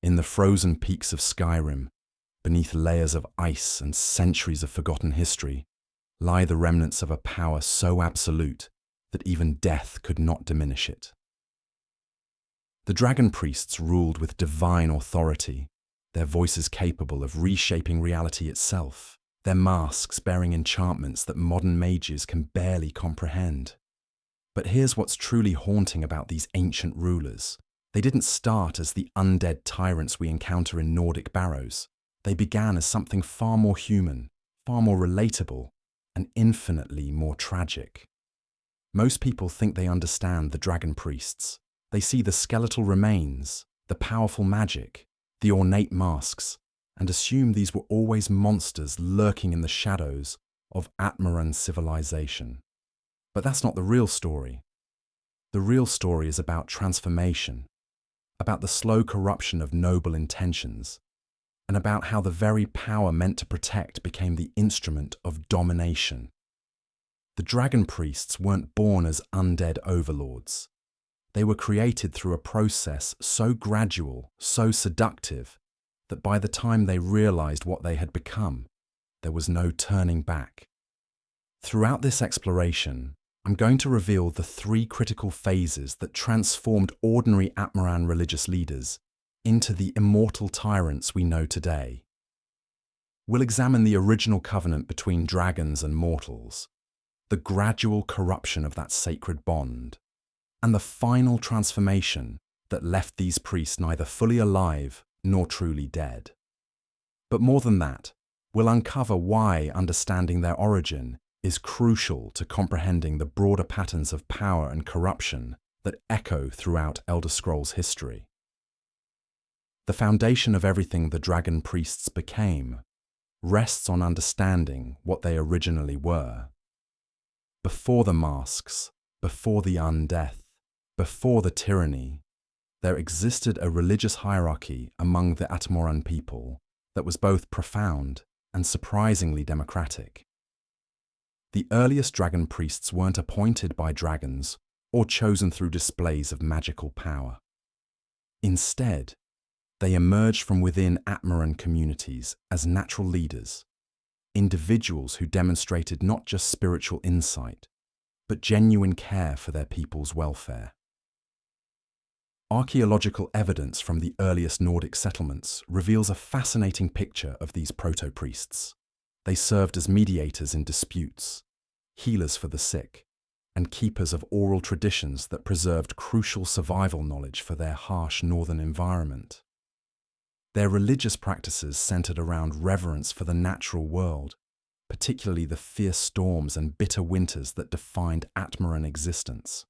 In the frozen peaks of Skyrim, beneath layers of ice and centuries of forgotten history, lie the remnants of a power so absolute that even death could not diminish it. The dragon priests ruled with divine authority, their voices capable of reshaping reality itself, their masks bearing enchantments that modern mages can barely comprehend. But here's what's truly haunting about these ancient rulers. They didn't start as the undead tyrants we encounter in Nordic barrows. They began as something far more human, far more relatable, and infinitely more tragic. Most people think they understand the dragon priests. They see the skeletal remains, the powerful magic, the ornate masks, and assume these were always monsters lurking in the shadows of Atmaran civilization. But that's not the real story. The real story is about transformation, about the slow corruption of noble intentions, and about how the very power meant to protect became the instrument of domination. The dragon priests weren't born as undead overlords. They were created through a process so gradual, so seductive, that by the time they realized what they had become, there was no turning back. Throughout this exploration, I'm going to reveal the 3 critical phases that transformed ordinary Atmaran religious leaders into the immortal tyrants we know today. We'll examine the original covenant between dragons and mortals, the gradual corruption of that sacred bond, and the final transformation that left these priests neither fully alive nor truly dead. But more than that, we'll uncover why understanding their origin is crucial to comprehending the broader patterns of power and corruption that echo throughout Elder Scrolls history. The foundation of everything the dragon priests became rests on understanding what they originally were. Before the masks, before the undeath, before the tyranny, there existed a religious hierarchy among the Atmoran people that was both profound and surprisingly democratic. The earliest dragon priests weren't appointed by dragons or chosen through displays of magical power. Instead, they emerged from within Atmaran communities as natural leaders, individuals who demonstrated not just spiritual insight, but genuine care for their people's welfare. Archaeological evidence from the earliest Nordic settlements reveals a fascinating picture of these proto-priests. They served as mediators in disputes, healers for the sick, and keepers of oral traditions that preserved crucial survival knowledge for their harsh northern environment. Their religious practices centered around reverence for the natural world, particularly the fierce storms and bitter winters that defined Atmaran existence.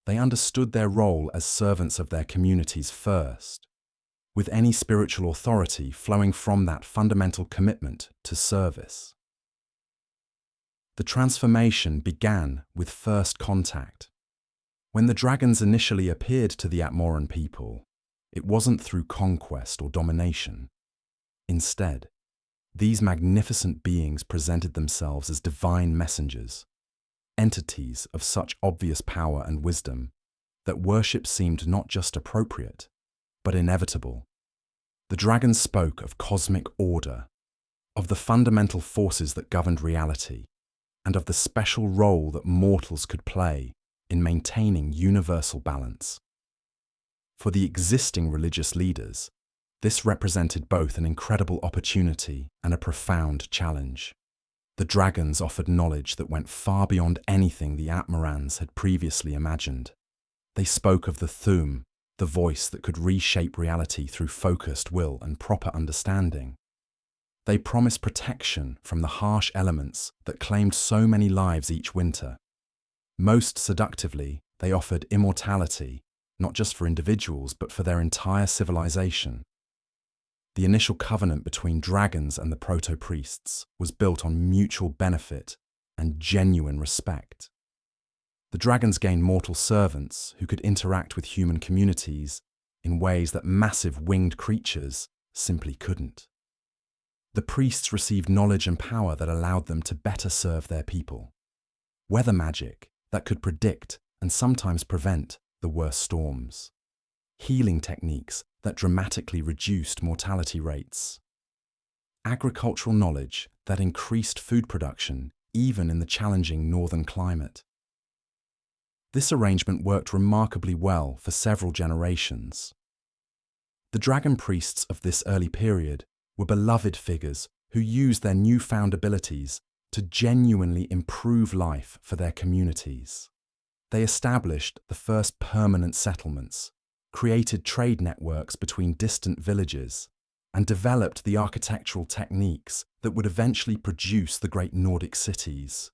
They understood their role as servants of their communities first, with any spiritual authority flowing from that fundamental commitment to service. The transformation began with first contact. When the dragons initially appeared to the Atmoran people, it wasn't through conquest or domination. Instead, these magnificent beings presented themselves as divine messengers, entities of such obvious power and wisdom that worship seemed not just appropriate, but inevitable. The dragons spoke of cosmic order, of the fundamental forces that governed reality, and of the special role that mortals could play in maintaining universal balance. For the existing religious leaders, this represented both an incredible opportunity and a profound challenge. The dragons offered knowledge that went far beyond anything the Atmarans had previously imagined. They spoke of the Thum, the voice that could reshape reality through focused will and proper understanding. They promised protection from the harsh elements that claimed so many lives each winter. Most seductively, they offered immortality, not just for individuals but for their entire civilization. The initial covenant between dragons and the proto-priests was built on mutual benefit and genuine respect. The dragons gained mortal servants who could interact with human communities in ways that massive winged creatures simply couldn't. The priests received knowledge and power that allowed them to better serve their people. Weather magic that could predict and sometimes prevent the worst storms. healing techniques that dramatically reduced mortality rates, agricultural knowledge that increased food production even in the challenging northern climate. This arrangement worked remarkably well for several generations. The dragon priests of this early period were beloved figures who used their newfound abilities to genuinely improve life for their communities. They established the first permanent settlements, created trade networks between distant villages, and developed the architectural techniques that would eventually produce the great Nordic cities.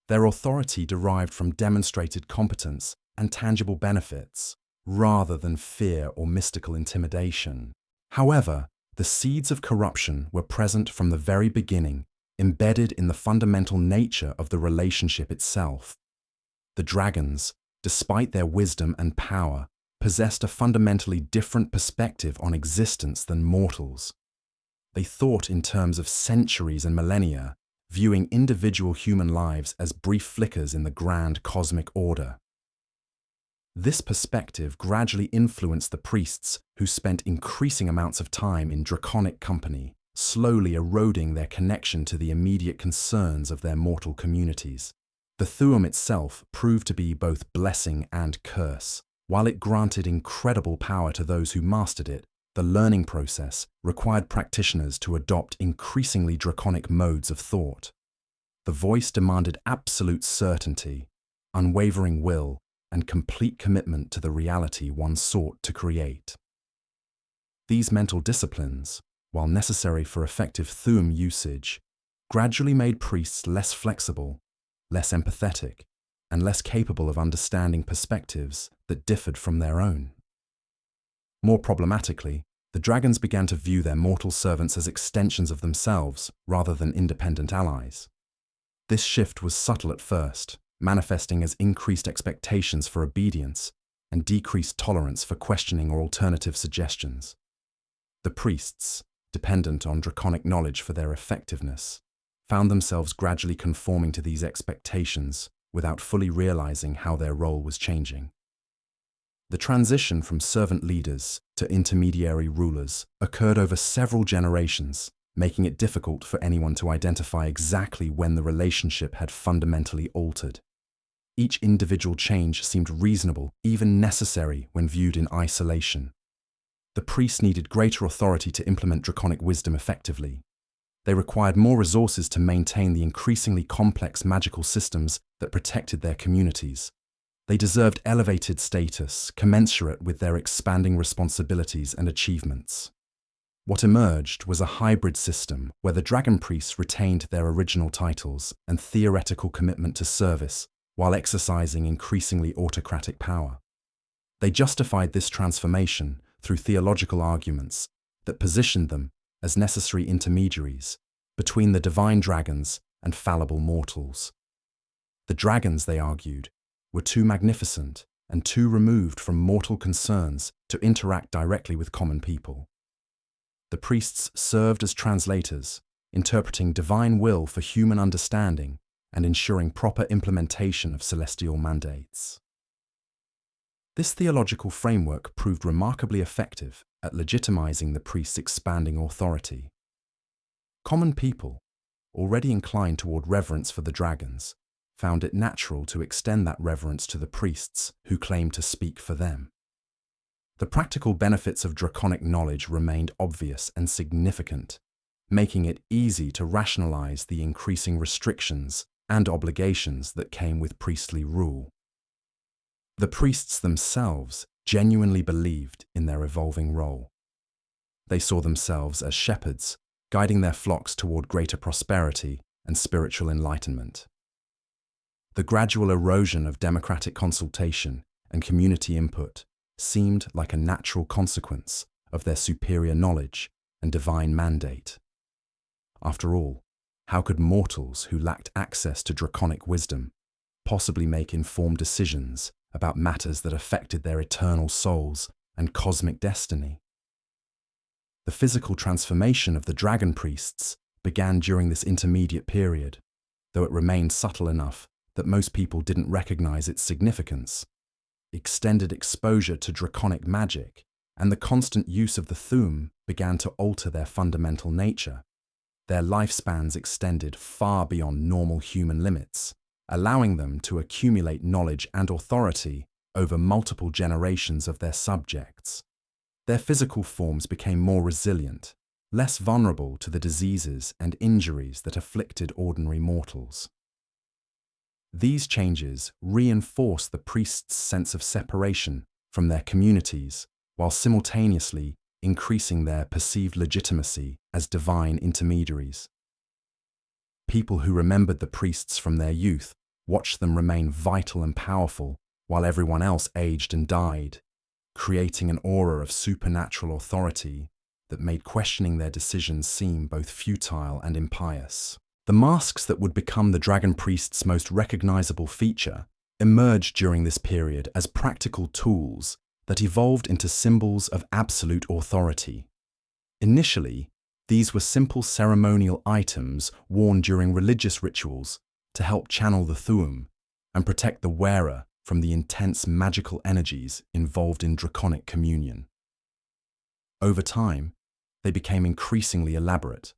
Their authority derived from demonstrated competence and tangible benefits, rather than fear or mystical intimidation. However, the seeds of corruption were present from the very beginning, embedded in the fundamental nature of the relationship itself. The dragons, despite their wisdom and power, possessed a fundamentally different perspective on existence than mortals. They thought in terms of centuries and millennia, viewing individual human lives as brief flickers in the grand cosmic order. This perspective gradually influenced the priests, who spent increasing amounts of time in draconic company, slowly eroding their connection to the immediate concerns of their mortal communities. The Thuum itself proved to be both blessing and curse. While it granted incredible power to those who mastered it, the learning process required practitioners to adopt increasingly draconic modes of thought. The voice demanded absolute certainty, unwavering will, and complete commitment to the reality one sought to create. These mental disciplines, while necessary for effective Thuum usage, gradually made priests less flexible, less empathetic, and less capable of understanding perspectives that differed from their own. More problematically, the dragons began to view their mortal servants as extensions of themselves rather than independent allies. This shift was subtle at first, manifesting as increased expectations for obedience and decreased tolerance for questioning or alternative suggestions. The priests, dependent on draconic knowledge for their effectiveness, found themselves gradually conforming to these expectations without fully realizing how their role was changing. The transition from servant leaders to intermediary rulers occurred over several generations, making it difficult for anyone to identify exactly when the relationship had fundamentally altered. Each individual change seemed reasonable, even necessary when viewed in isolation. The priests needed greater authority to implement draconic wisdom effectively. They required more resources to maintain the increasingly complex magical systems that protected their communities. They deserved elevated status, commensurate with their expanding responsibilities and achievements. What emerged was a hybrid system where the dragon priests retained their original titles and theoretical commitment to service while exercising increasingly autocratic power. They justified this transformation through theological arguments that positioned them as necessary intermediaries between the divine dragons and fallible mortals. The dragons, they argued, were too magnificent and too removed from mortal concerns to interact directly with common people. The priests served as translators, interpreting divine will for human understanding and ensuring proper implementation of celestial mandates. This theological framework proved remarkably effective at legitimizing the priests' expanding authority. Common people, already inclined toward reverence for the dragons, found it natural to extend that reverence to the priests who claimed to speak for them. The practical benefits of draconic knowledge remained obvious and significant, making it easy to rationalize the increasing restrictions and obligations that came with priestly rule. The priests themselves genuinely believed in their evolving role. They saw themselves as shepherds, guiding their flocks toward greater prosperity and spiritual enlightenment. The gradual erosion of democratic consultation and community input seemed like a natural consequence of their superior knowledge and divine mandate. After all, how could mortals who lacked access to draconic wisdom possibly make informed decisions about matters that affected their eternal souls and cosmic destiny? The physical transformation of the dragon priests began during this intermediate period, though it remained subtle enough that most people didn't recognize its significance. extended exposure to draconic magic, and the constant use of the Thu'um began to alter their fundamental nature. Their lifespans extended far beyond normal human limits, allowing them to accumulate knowledge and authority over multiple generations of their subjects. Their physical forms became more resilient, less vulnerable to the diseases and injuries that afflicted ordinary mortals. These changes reinforced the priests' sense of separation from their communities, while simultaneously increasing their perceived legitimacy as divine intermediaries. People who remembered the priests from their youth watched them remain vital and powerful while everyone else aged and died, creating an aura of supernatural authority that made questioning their decisions seem both futile and impious. The masks that would become the dragon priests' most recognizable feature emerged during this period as practical tools that evolved into symbols of absolute authority. Initially, these were simple ceremonial items worn during religious rituals to help channel the Thu'um and protect the wearer from the intense magical energies involved in draconic communion. Over time, they became increasingly elaborate,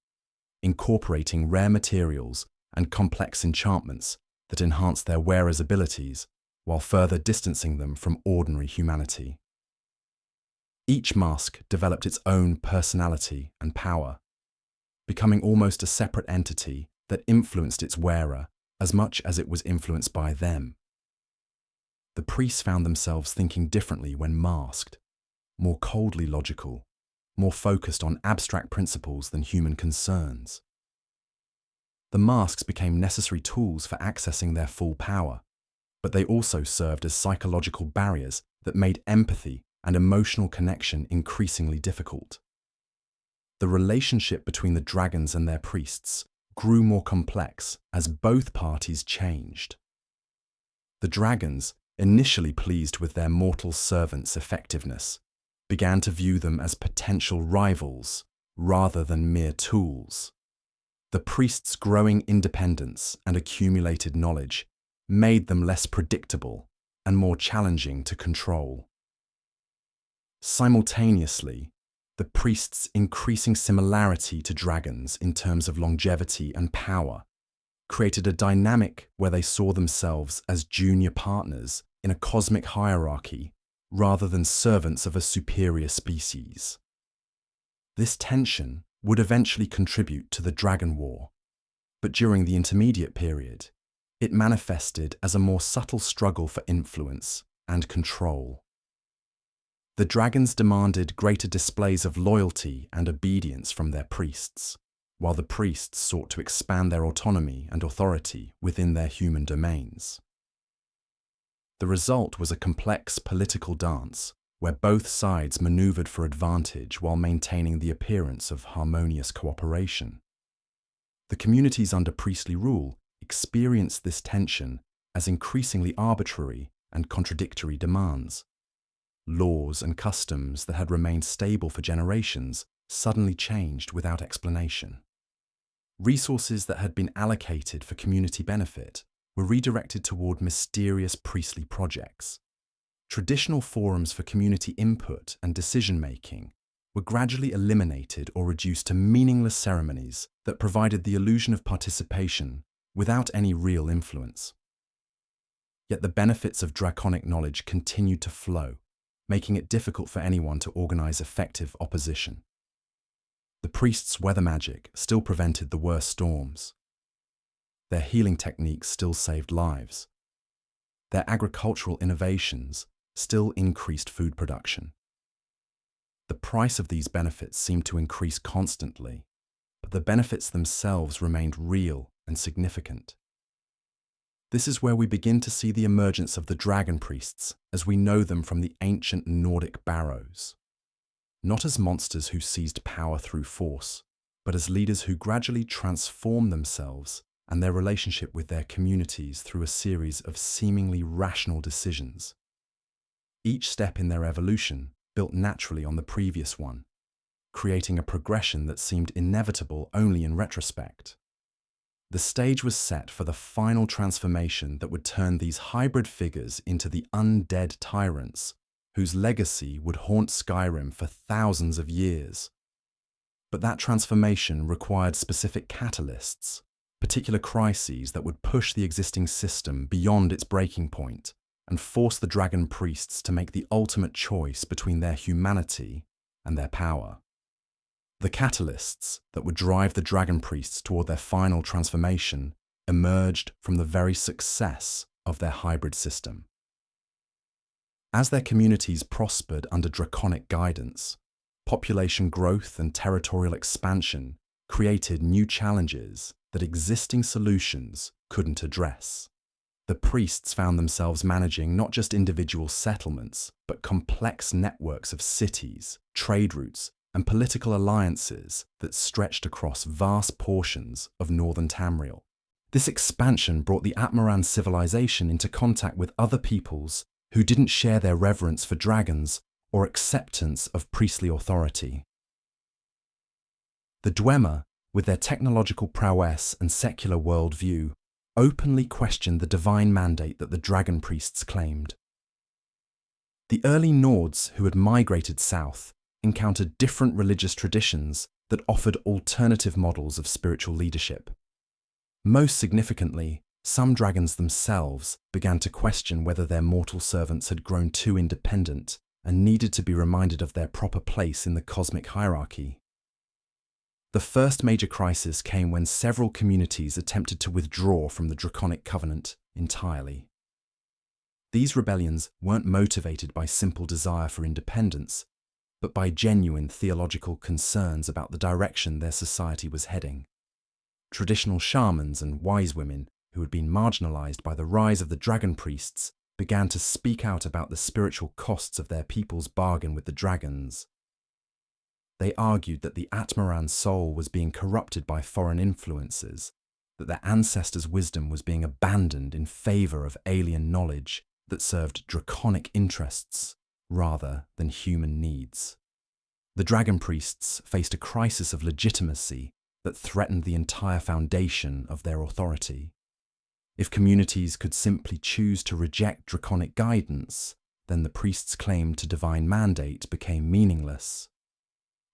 incorporating rare materials and complex enchantments that enhanced their wearer's abilities while further distancing them from ordinary humanity. Each mask developed its own personality and power, becoming almost a separate entity that influenced its wearer as much as it was influenced by them. The priests found themselves thinking differently when masked, more coldly logical, more focused on abstract principles than human concerns. The masks became necessary tools for accessing their full power, but they also served as psychological barriers that made empathy and emotional connection increasingly difficult. The relationship between the dragons and their priests grew more complex as both parties changed. The dragons, initially pleased with their mortal servants' effectiveness, began to view them as potential rivals rather than mere tools. The priests' growing independence and accumulated knowledge made them less predictable and more challenging to control. Simultaneously, the priests' increasing similarity to dragons in terms of longevity and power created a dynamic where they saw themselves as junior partners in a cosmic hierarchy rather than servants of a superior species. This tension would eventually contribute to the Dragon War, but during the intermediate period, it manifested as a more subtle struggle for influence and control. The dragons demanded greater displays of loyalty and obedience from their priests, while the priests sought to expand their autonomy and authority within their human domains. The result was a complex political dance where both sides maneuvered for advantage while maintaining the appearance of harmonious cooperation. The communities under priestly rule experienced this tension as increasingly arbitrary and contradictory demands. Laws and customs that had remained stable for generations suddenly changed without explanation. Resources that had been allocated for community benefit were redirected toward mysterious priestly projects. Traditional forums for community input and decision-making were gradually eliminated or reduced to meaningless ceremonies that provided the illusion of participation without any real influence. Yet the benefits of draconic knowledge continued to flow, making it difficult for anyone to organize effective opposition. The priests' weather magic still prevented the worst storms. Their healing techniques still saved lives. Their agricultural innovations still increased food production. The price of these benefits seemed to increase constantly, but the benefits themselves remained real and significant. This is where we begin to see the emergence of the dragon priests as we know them from the ancient Nordic barrows. Not as monsters who seized power through force, but as leaders who gradually transformed themselves and their relationship with their communities through a series of seemingly rational decisions. Each step in their evolution built naturally on the previous one, creating a progression that seemed inevitable only in retrospect. The stage was set for the final transformation that would turn these hybrid figures into the undead tyrants, whose legacy would haunt Skyrim for thousands of years. But that transformation required specific catalysts, particular crises that would push the existing system beyond its breaking point and force the dragon priests to make the ultimate choice between their humanity and their power. The catalysts that would drive the dragon priests toward their final transformation emerged from the very success of their hybrid system. As their communities prospered under draconic guidance, population growth and territorial expansion created new challenges that existing solutions couldn't address. The priests found themselves managing not just individual settlements, but complex networks of cities, trade routes, and political alliances that stretched across vast portions of northern Tamriel. This expansion brought the Atmaran civilization into contact with other peoples who didn't share their reverence for dragons or acceptance of priestly authority. The Dwemer, with their technological prowess and secular worldview, openly questioned the divine mandate that the dragon priests claimed. The early Nords who had migrated south encountered different religious traditions that offered alternative models of spiritual leadership. Most significantly, some dragons themselves began to question whether their mortal servants had grown too independent and needed to be reminded of their proper place in the cosmic hierarchy. The first major crisis came when several communities attempted to withdraw from the Draconic Covenant entirely. These rebellions weren't motivated by simple desire for independence, but by genuine theological concerns about the direction their society was heading. Traditional shamans and wise women who had been marginalized by the rise of the dragon priests began to speak out about the spiritual costs of their people's bargain with the dragons. They argued that the Atmaran soul was being corrupted by foreign influences, that their ancestors' wisdom was being abandoned in favor of alien knowledge that served draconic interests rather than human needs. The dragon priests faced a crisis of legitimacy that threatened the entire foundation of their authority. If communities could simply choose to reject draconic guidance, then the priests' claim to divine mandate became meaningless.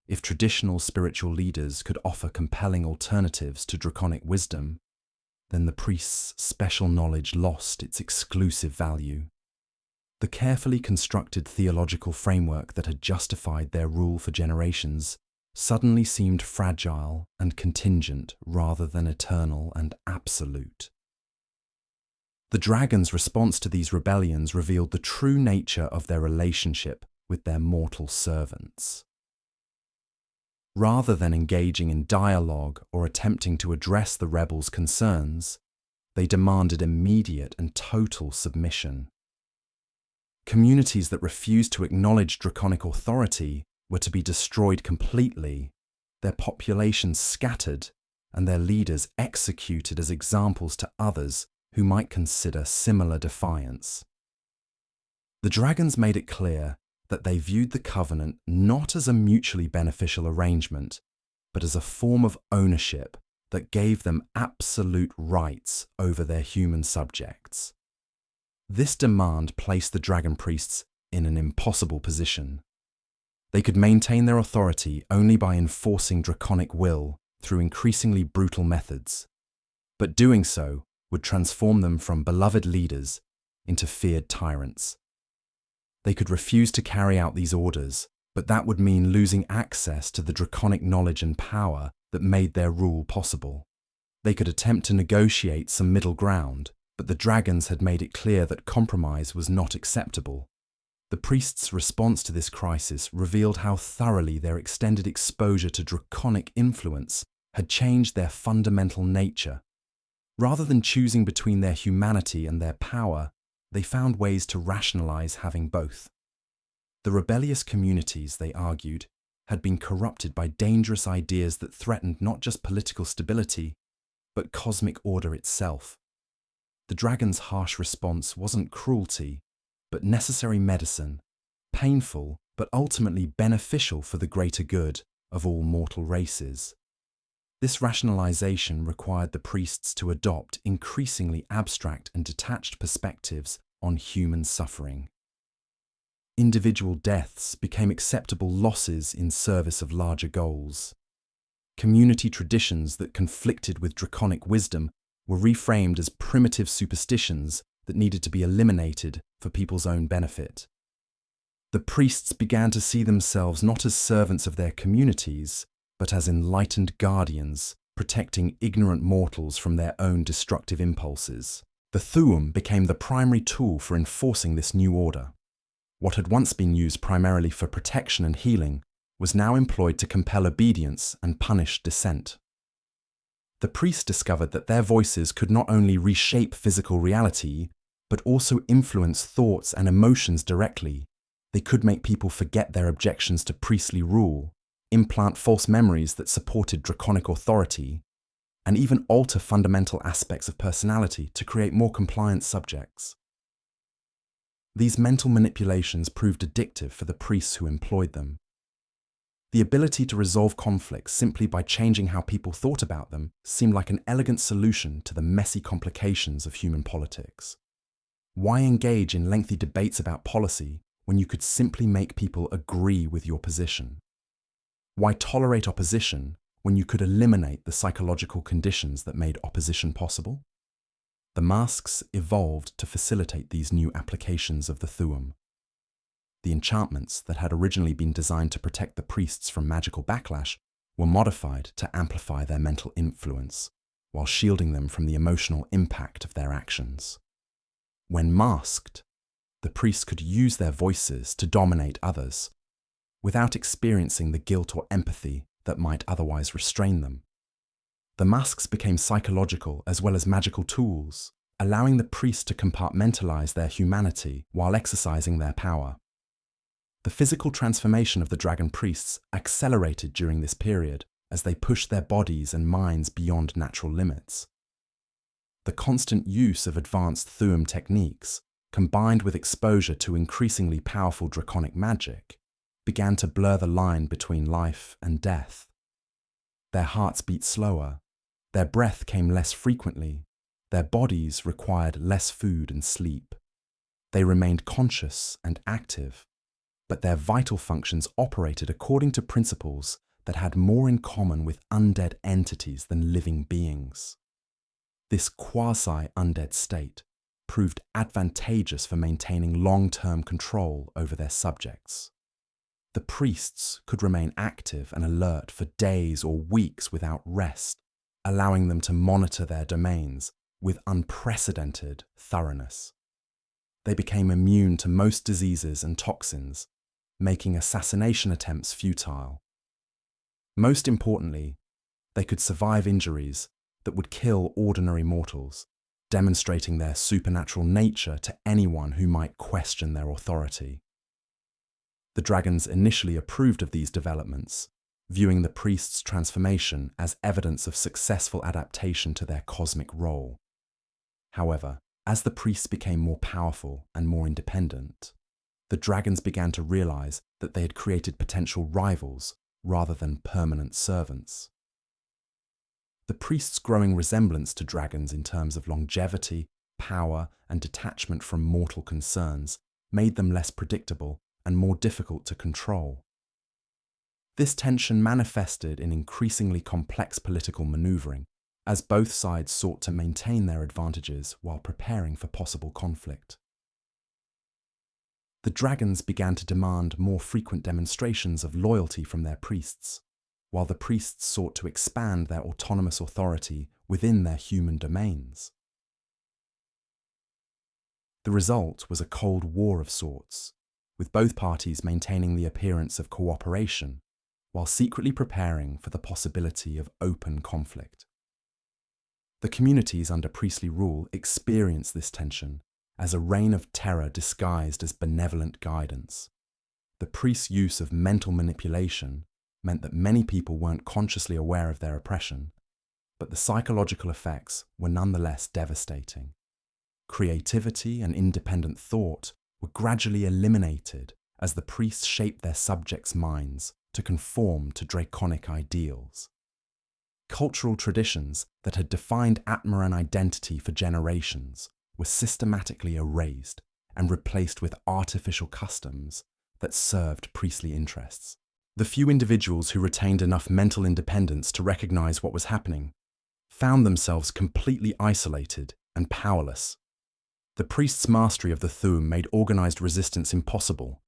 If traditional spiritual leaders could offer compelling alternatives to draconic wisdom, then the priests' special knowledge lost its exclusive value. The carefully constructed theological framework that had justified their rule for generations suddenly seemed fragile and contingent rather than eternal and absolute. The dragons' response to these rebellions revealed the true nature of their relationship with their mortal servants. Rather than engaging in dialogue or attempting to address the rebels' concerns, they demanded immediate and total submission. Communities that refused to acknowledge draconic authority were to be destroyed completely, their populations scattered, and their leaders executed as examples to others who might consider similar defiance. The dragons made it clear that they viewed the covenant not as a mutually beneficial arrangement, but as a form of ownership that gave them absolute rights over their human subjects. This demand placed the dragon priests in an impossible position. They could maintain their authority only by enforcing draconic will through increasingly brutal methods, but doing so would transform them from beloved leaders into feared tyrants. They could refuse to carry out these orders, but that would mean losing access to the draconic knowledge and power that made their rule possible. They could attempt to negotiate some middle ground, but the dragons had made it clear that compromise was not acceptable. The priests' response to this crisis revealed how thoroughly their extended exposure to draconic influence had changed their fundamental nature. Rather than choosing between their humanity and their power, they found ways to rationalize having both. The rebellious communities, they argued, had been corrupted by dangerous ideas that threatened not just political stability, but cosmic order itself. The dragon's harsh response wasn't cruelty, but necessary medicine, painful but ultimately beneficial for the greater good of all mortal races. This rationalization required the priests to adopt increasingly abstract and detached perspectives on human suffering. Individual deaths became acceptable losses in service of larger goals. Community traditions that conflicted with draconic wisdom were reframed as primitive superstitions that needed to be eliminated for people's own benefit. The priests began to see themselves not as servants of their communities, but as enlightened guardians, protecting ignorant mortals from their own destructive impulses. The Thu'um became the primary tool for enforcing this new order. What had once been used primarily for protection and healing was now employed to compel obedience and punish dissent. The priests discovered that their voices could not only reshape physical reality, but also influence thoughts and emotions directly. They could make people forget their objections to priestly rule, implant false memories that supported draconic authority, and even alter fundamental aspects of personality to create more compliant subjects. These mental manipulations proved addictive for the priests who employed them. The ability to resolve conflicts simply by changing how people thought about them seemed like an elegant solution to the messy complications of human politics. Why engage in lengthy debates about policy when you could simply make people agree with your position? Why tolerate opposition when you could eliminate the psychological conditions that made opposition possible? The masks evolved to facilitate these new applications of the Thu'um. The enchantments that had originally been designed to protect the priests from magical backlash were modified to amplify their mental influence, while shielding them from the emotional impact of their actions. When masked, the priests could use their voices to dominate others, without experiencing the guilt or empathy that might otherwise restrain them. The masks became psychological as well as magical tools, allowing the priests to compartmentalize their humanity while exercising their power. The physical transformation of the dragon priests accelerated during this period as they pushed their bodies and minds beyond natural limits. The constant use of advanced Thu'um techniques, combined with exposure to increasingly powerful draconic magic, began to blur the line between life and death. Their hearts beat slower, their breath came less frequently, their bodies required less food and sleep. They remained conscious and active, but their vital functions operated according to principles that had more in common with undead entities than living beings. This quasi-undead state proved advantageous for maintaining long-term control over their subjects. The priests could remain active and alert for days or weeks without rest, allowing them to monitor their domains with unprecedented thoroughness. They became immune to most diseases and toxins, making assassination attempts futile. Most importantly, they could survive injuries that would kill ordinary mortals, demonstrating their supernatural nature to anyone who might question their authority. The dragons initially approved of these developments, viewing the priest's transformation as evidence of successful adaptation to their cosmic role. However, as the priests became more powerful and more independent, the dragons began to realize that they had created potential rivals rather than permanent servants. The priests' growing resemblance to dragons in terms of longevity, power, and detachment from mortal concerns made them less predictable and more difficult to control. This tension manifested in increasingly complex political maneuvering, as both sides sought to maintain their advantages while preparing for possible conflict. The dragons began to demand more frequent demonstrations of loyalty from their priests, while the priests sought to expand their autonomous authority within their human domains. The result was a cold war of sorts, with both parties maintaining the appearance of cooperation, while secretly preparing for the possibility of open conflict. The communities under priestly rule experienced this tension as a reign of terror disguised as benevolent guidance. The priests' use of mental manipulation meant that many people weren't consciously aware of their oppression, but the psychological effects were nonetheless devastating. Creativity and independent thought were gradually eliminated as the priests shaped their subjects' minds to conform to draconic ideals. cultural traditions that had defined Atmaran identity for generations were systematically erased and replaced with artificial customs that served priestly interests. The few individuals who retained enough mental independence to recognize what was happening found themselves completely isolated and powerless. The priests' mastery of the Thu'um made organized resistance impossible,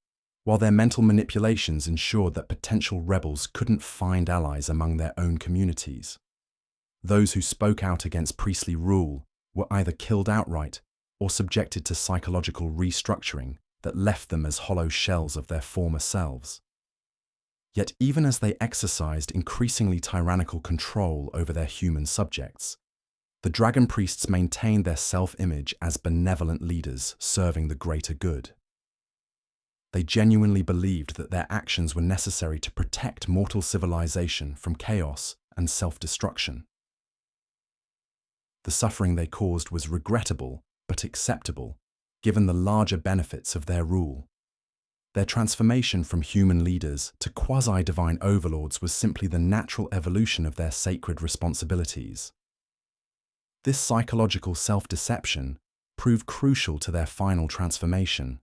while their mental manipulations ensured that potential rebels couldn't find allies among their own communities. Those who spoke out against priestly rule were either killed outright or subjected to psychological restructuring that left them as hollow shells of their former selves. Yet even as they exercised increasingly tyrannical control over their human subjects, the dragon priests maintained their self-image as benevolent leaders serving the greater good. They genuinely believed that their actions were necessary to protect mortal civilization from chaos and self-destruction. The suffering they caused was regrettable but acceptable, given the larger benefits of their rule. Their transformation from human leaders to quasi-divine overlords was simply the natural evolution of their sacred responsibilities. This psychological self-deception proved crucial to their final transformation.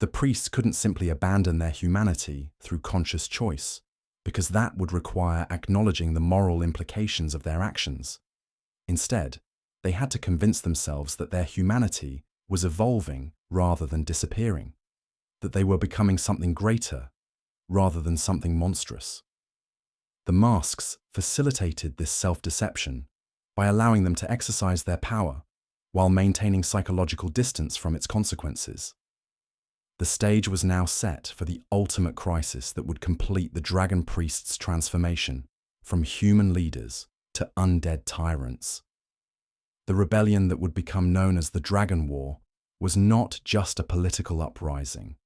The priests couldn't simply abandon their humanity through conscious choice, because that would require acknowledging the moral implications of their actions. Instead, they had to convince themselves that their humanity was evolving rather than disappearing, that they were becoming something greater rather than something monstrous. The masks facilitated this self-deception by allowing them to exercise their power while maintaining psychological distance from its consequences. The stage was now set for the ultimate crisis that would complete the dragon priests' transformation from human leaders to undead tyrants. The rebellion that would become known as the Dragon War was not just a political uprising,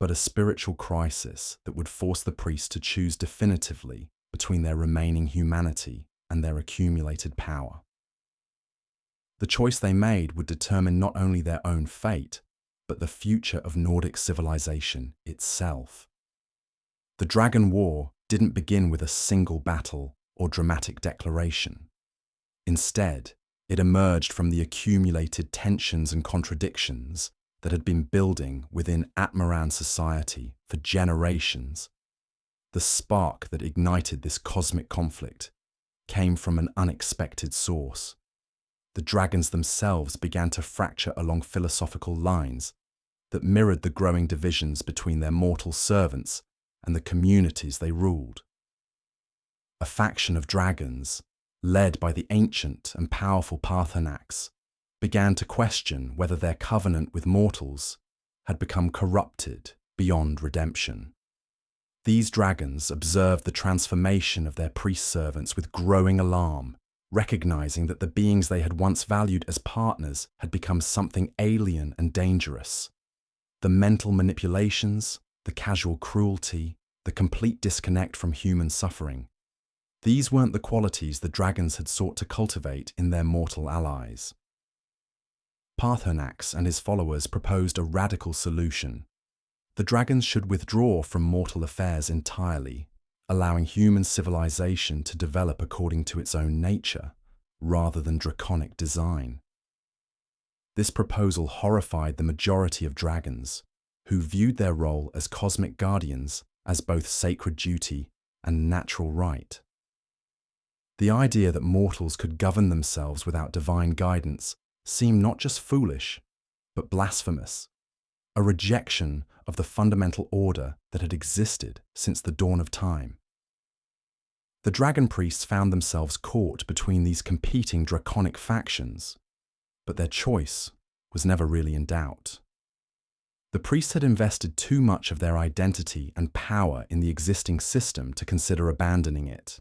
but a spiritual crisis that would force the priests to choose definitively between their remaining humanity and their accumulated power. The choice they made would determine not only their own fate, but the future of Nordic civilization itself. The Dragon War didn't begin with a single battle or dramatic declaration. Instead, it emerged from the accumulated tensions and contradictions that had been building within Atmaran society for generations. The spark that ignited this cosmic conflict came from an unexpected source. The dragons themselves began to fracture along philosophical lines that mirrored the growing divisions between their mortal servants and the communities they ruled. A faction of dragons, led by the ancient and powerful Parthenaks, began to question whether their covenant with mortals had become corrupted beyond redemption. These dragons observed the transformation of their priest-servants with growing alarm, recognizing that the beings they had once valued as partners had become something alien and dangerous. The mental manipulations, the casual cruelty, the complete disconnect from human suffering. These weren't the qualities the dragons had sought to cultivate in their mortal allies. Parthenaks and his followers proposed a radical solution. The dragons should withdraw from mortal affairs entirely, allowing human civilization to develop according to its own nature, rather than draconic design. This proposal horrified the majority of dragons, who viewed their role as cosmic guardians as both sacred duty and natural right. The idea that mortals could govern themselves without divine guidance seemed not just foolish, but blasphemous, a rejection of the fundamental order that had existed since the dawn of time. The dragon priests found themselves caught between these competing draconic factions, but their choice was never really in doubt. The priests had invested too much of their identity and power in the existing system to consider abandoning it,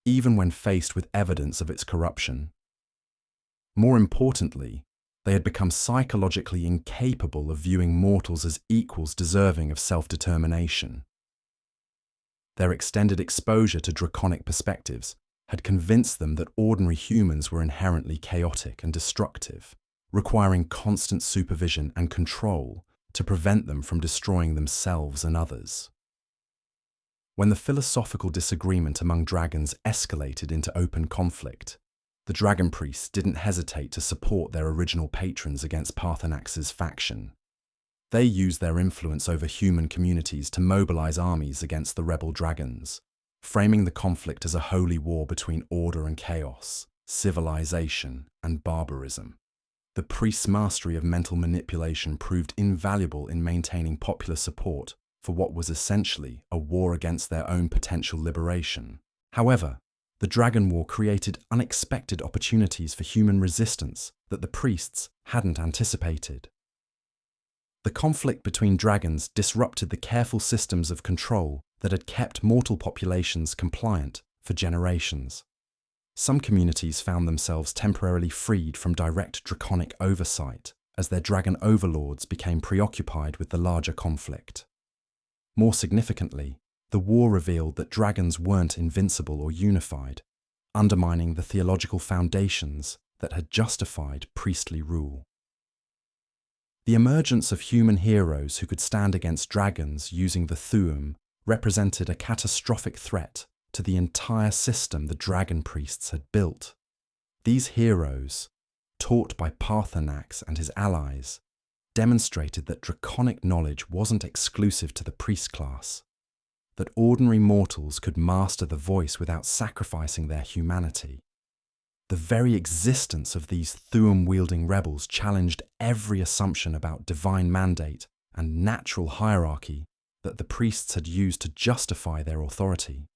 even when faced with evidence of its corruption. More importantly, they had become psychologically incapable of viewing mortals as equals deserving of self-determination. Their extended exposure to draconic perspectives had convinced them that ordinary humans were inherently chaotic and destructive, requiring constant supervision and control to prevent them from destroying themselves and others. When the philosophical disagreement among dragons escalated into open conflict, the dragon priests didn't hesitate to support their original patrons against Parthenax's faction. They used their influence over human communities to mobilize armies against the rebel dragons, framing the conflict as a holy war between order and chaos, civilization and barbarism. The priests' mastery of mental manipulation proved invaluable in maintaining popular support for what was essentially a war against their own potential liberation. However, the Dragon War created unexpected opportunities for human resistance that the priests hadn't anticipated. The conflict between dragons disrupted the careful systems of control that had kept mortal populations compliant for generations. Some communities found themselves temporarily freed from direct draconic oversight as their dragon overlords became preoccupied with the larger conflict. More significantly, the war revealed that dragons weren't invincible or unified, undermining the theological foundations that had justified priestly rule. The emergence of human heroes who could stand against dragons using the Thu'um represented a catastrophic threat to the entire system the dragon priests had built. These heroes, taught by Parthenax and his allies, demonstrated that draconic knowledge wasn't exclusive to the priest class, that ordinary mortals could master the voice without sacrificing their humanity. The very existence of these Thu'um-wielding rebels challenged every assumption about divine mandate and natural hierarchy that the priests had used to justify their authority.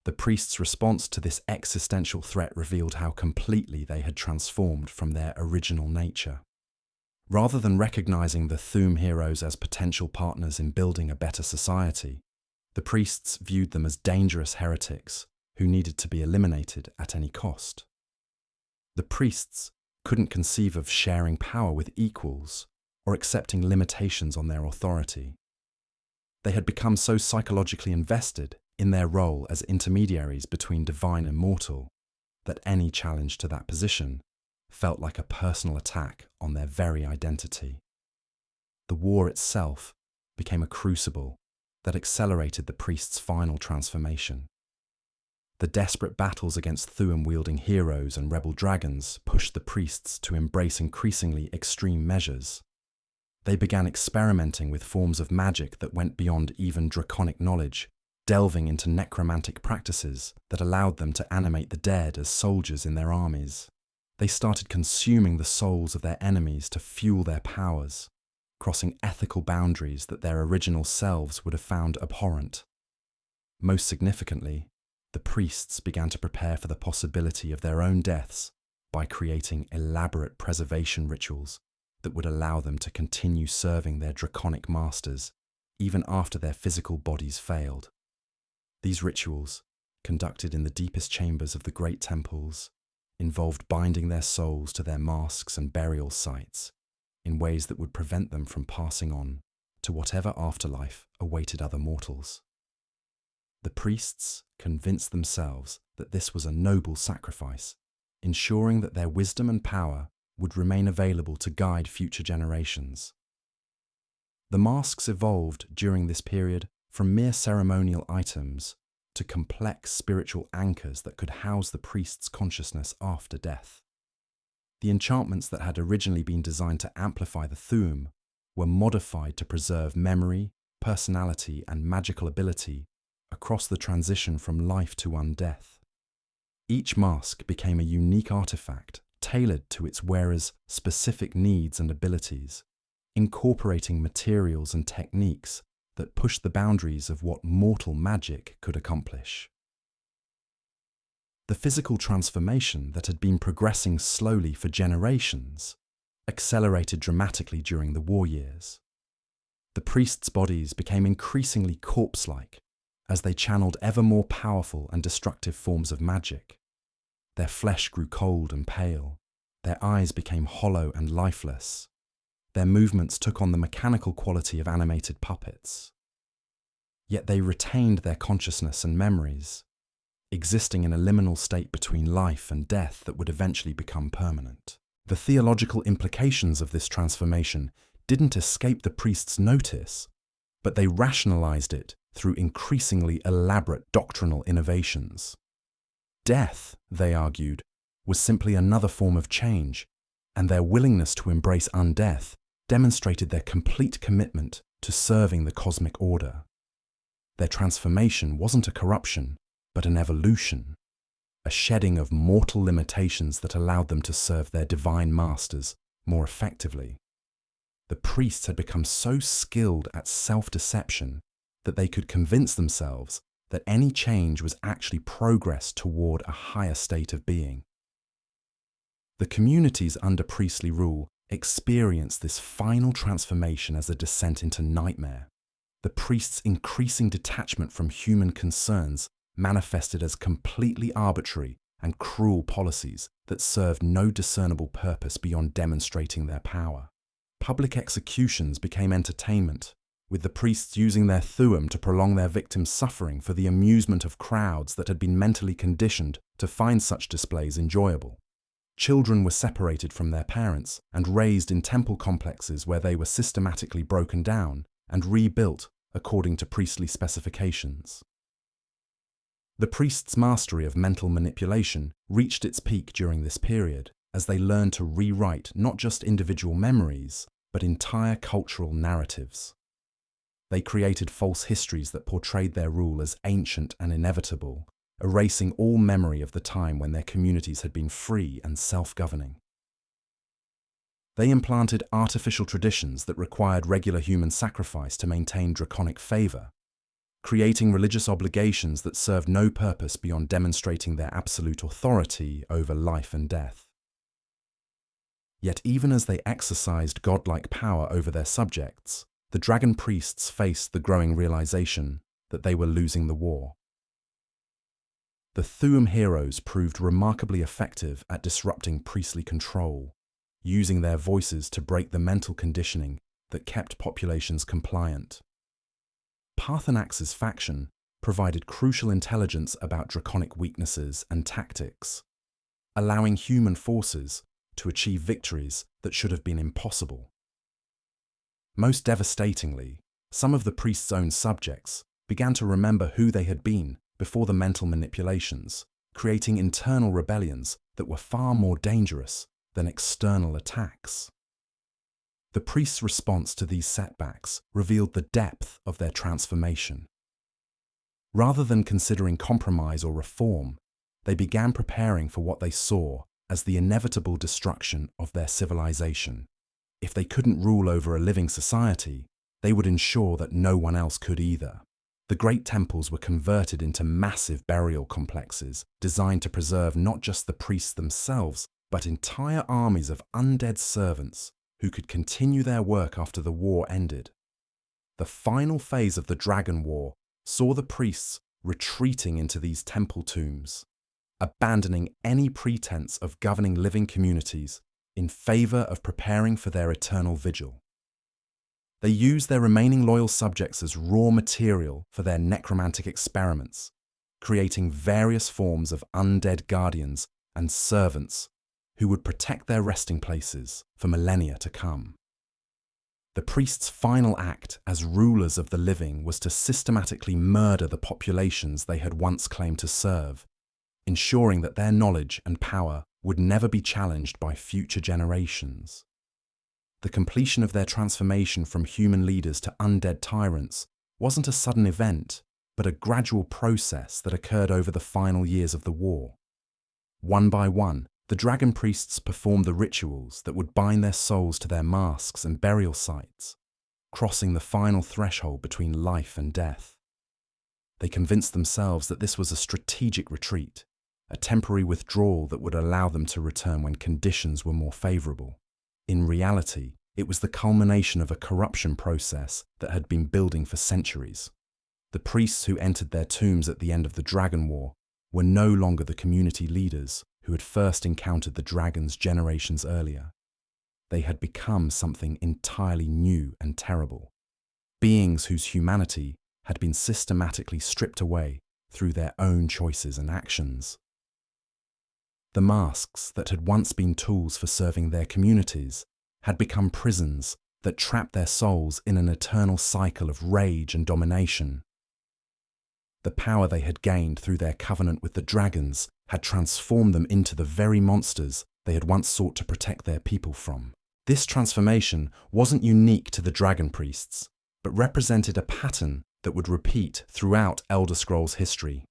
The priests' response to this existential threat revealed how completely they had transformed from their original nature. Rather than recognizing the Thu'um heroes as potential partners in building a better society, the priests viewed them as dangerous heretics who needed to be eliminated at any cost. The priests couldn't conceive of sharing power with equals or accepting limitations on their authority. They had become so psychologically invested in their role as intermediaries between divine and mortal that any challenge to that position felt like a personal attack on their very identity. The war itself became a crucible that accelerated the priests' final transformation. The desperate battles against Thu'um-wielding heroes and rebel dragons pushed the priests to embrace increasingly extreme measures. They began experimenting with forms of magic that went beyond even draconic knowledge, delving into necromantic practices that allowed them to animate the dead as soldiers in their armies. They started consuming the souls of their enemies to fuel their powers, crossing ethical boundaries that their original selves would have found abhorrent. Most significantly, the priests began to prepare for the possibility of their own deaths by creating elaborate preservation rituals that would allow them to continue serving their draconic masters even after their physical bodies failed. These rituals, conducted in the deepest chambers of the great temples, involved binding their souls to their masks and burial sites in ways that would prevent them from passing on to whatever afterlife awaited other mortals. The priests convinced themselves that this was a noble sacrifice, ensuring that their wisdom and power would remain available to guide future generations. The masks evolved during this period from mere ceremonial items to complex spiritual anchors that could house the priest's consciousness after death. The enchantments that had originally been designed to amplify the Thu'um were modified to preserve memory, personality, and magical ability across the transition from life to undeath. Each mask became a unique artifact tailored to its wearer's specific needs and abilities, incorporating materials and techniques that pushed the boundaries of what mortal magic could accomplish. The physical transformation that had been progressing slowly for generations accelerated dramatically during the war years. The priests' bodies became increasingly corpse-like as they channeled ever more powerful and destructive forms of magic. Their flesh grew cold and pale, their eyes became hollow and lifeless. Their movements took on the mechanical quality of animated puppets. Yet they retained their consciousness and memories, existing in a liminal state between life and death that would eventually become permanent. The theological implications of this transformation didn't escape the priests' notice, but they rationalized it through increasingly elaborate doctrinal innovations. Death, they argued, was simply another form of change, and their willingness to embrace undeath demonstrated their complete commitment to serving the cosmic order. Their transformation wasn't a corruption, but an evolution, a shedding of mortal limitations that allowed them to serve their divine masters more effectively. The priests had become so skilled at self-deception that they could convince themselves that any change was actually progress toward a higher state of being. The communities under priestly rule experienced this final transformation as a descent into nightmare. The priests' increasing detachment from human concerns manifested as completely arbitrary and cruel policies that served no discernible purpose beyond demonstrating their power. Public executions became entertainment, with the priests using their thuum to prolong their victims' suffering for the amusement of crowds that had been mentally conditioned to find such displays enjoyable. Children were separated from their parents and raised in temple complexes where they were systematically broken down and rebuilt according to priestly specifications. The priests' mastery of mental manipulation reached its peak during this period as they learned to rewrite not just individual memories, but entire cultural narratives. They created false histories that portrayed their rule as ancient and inevitable, erasing all memory of the time when their communities had been free and self-governing. They implanted artificial traditions that required regular human sacrifice to maintain draconic favor, creating religious obligations that served no purpose beyond demonstrating their absolute authority over life and death. Yet even as they exercised godlike power over their subjects, the dragon priests faced the growing realization that they were losing the war. The Thuum heroes proved remarkably effective at disrupting priestly control, using their voices to break the mental conditioning that kept populations compliant. Parthenax's faction provided crucial intelligence about draconic weaknesses and tactics, allowing human forces to achieve victories that should have been impossible. Most devastatingly, some of the priests' own subjects began to remember who they had been before the mental manipulations, creating internal rebellions that were far more dangerous than external attacks. The priests' response to these setbacks revealed the depth of their transformation. Rather than considering compromise or reform, they began preparing for what they saw as the inevitable destruction of their civilization. If they couldn't rule over a living society, they would ensure that no one else could either. The great temples were converted into massive burial complexes designed to preserve not just the priests themselves, but entire armies of undead servants who could continue their work after the war ended. The final phase of the Dragon War saw the priests retreating into these temple tombs, abandoning any pretense of governing living communities in favor of preparing for their eternal vigil. They used their remaining loyal subjects as raw material for their necromantic experiments, creating various forms of undead guardians and servants who would protect their resting places for millennia to come. The priests' final act as rulers of the living was to systematically murder the populations they had once claimed to serve, ensuring that their knowledge and power would never be challenged by future generations. The completion of their transformation from human leaders to undead tyrants wasn't a sudden event, but a gradual process that occurred over the final years of the war. One by one, the dragon priests performed the rituals that would bind their souls to their masks and burial sites, crossing the final threshold between life and death. They convinced themselves that this was a strategic retreat, a temporary withdrawal that would allow them to return when conditions were more favorable. In reality, it was the culmination of a corruption process that had been building for centuries. The priests who entered their tombs at the end of the Dragon War were no longer the community leaders who had first encountered the dragons generations earlier. They had become something entirely new and terrible, beings whose humanity had been systematically stripped away through their own choices and actions. The masks that had once been tools for serving their communities had become prisons that trapped their souls in an eternal cycle of rage and domination. The power they had gained through their covenant with the dragons had transformed them into the very monsters they had once sought to protect their people from. This transformation wasn't unique to the dragon priests, but represented a pattern that would repeat throughout Elder Scrolls history.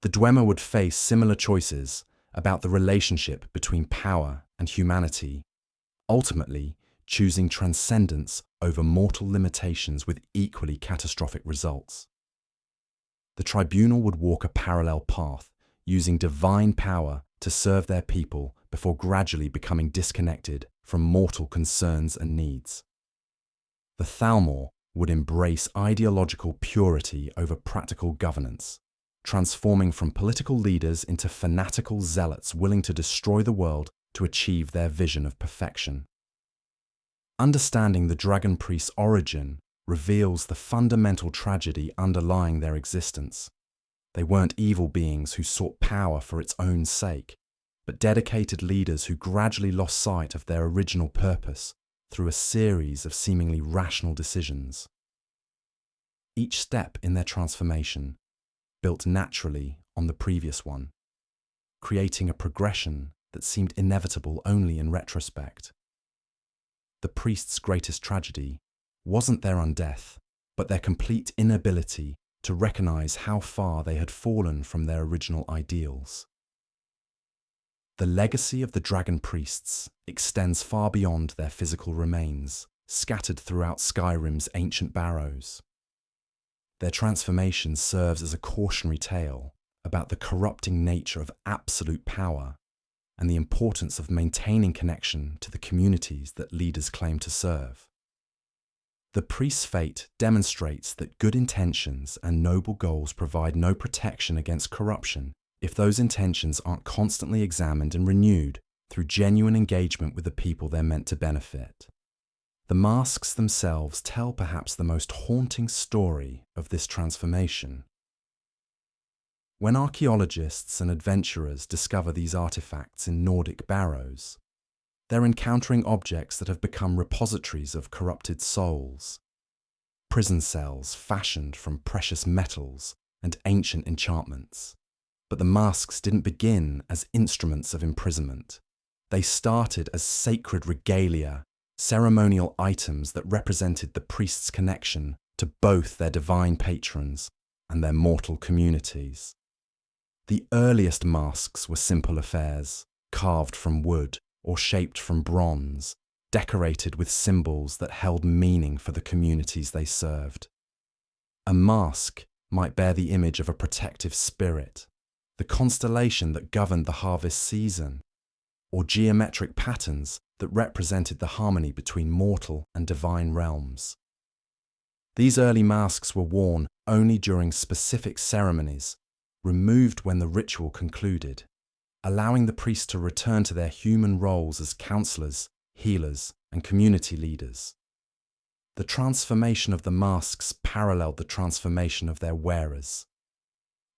The Dwemer would face similar choices about the relationship between power and humanity, ultimately choosing transcendence over mortal limitations with equally catastrophic results. The Tribunal would walk a parallel path, using divine power to serve their people before gradually becoming disconnected from mortal concerns and needs. The Thalmor would embrace ideological purity over practical governance, transforming from political leaders into fanatical zealots willing to destroy the world to achieve their vision of perfection. Understanding the dragon priest's origin reveals the fundamental tragedy underlying their existence. They weren't evil beings who sought power for its own sake, but dedicated leaders who gradually lost sight of their original purpose through a series of seemingly rational decisions. Each step in their transformation built naturally on the previous one, creating a progression that seemed inevitable only in retrospect. The priests' greatest tragedy wasn't their undeath, but their complete inability to recognize how far they had fallen from their original ideals. The legacy of the dragon priests extends far beyond their physical remains, scattered throughout Skyrim's ancient barrows. Their transformation serves as a cautionary tale about the corrupting nature of absolute power and the importance of maintaining connection to the communities that leaders claim to serve. The priest's fate demonstrates that good intentions and noble goals provide no protection against corruption if those intentions aren't constantly examined and renewed through genuine engagement with the people they're meant to benefit. The masks themselves tell perhaps the most haunting story of this transformation. When archaeologists and adventurers discover these artifacts in Nordic barrows, they're encountering objects that have become repositories of corrupted souls, prison cells fashioned from precious metals and ancient enchantments. But the masks didn't begin as instruments of imprisonment. They started as sacred regalia, ceremonial items that represented the priest's connection to both their divine patrons and their mortal communities. The earliest masks were simple affairs, carved from wood or shaped from bronze, decorated with symbols that held meaning for the communities they served. A mask might bear the image of a protective spirit, the constellation that governed the harvest season, or geometric patterns that represented the harmony between mortal and divine realms. These early masks were worn only during specific ceremonies, removed when the ritual concluded, allowing the priest to return to their human roles as counselors, healers, and community leaders. The transformation of the masks paralleled the transformation of their wearers.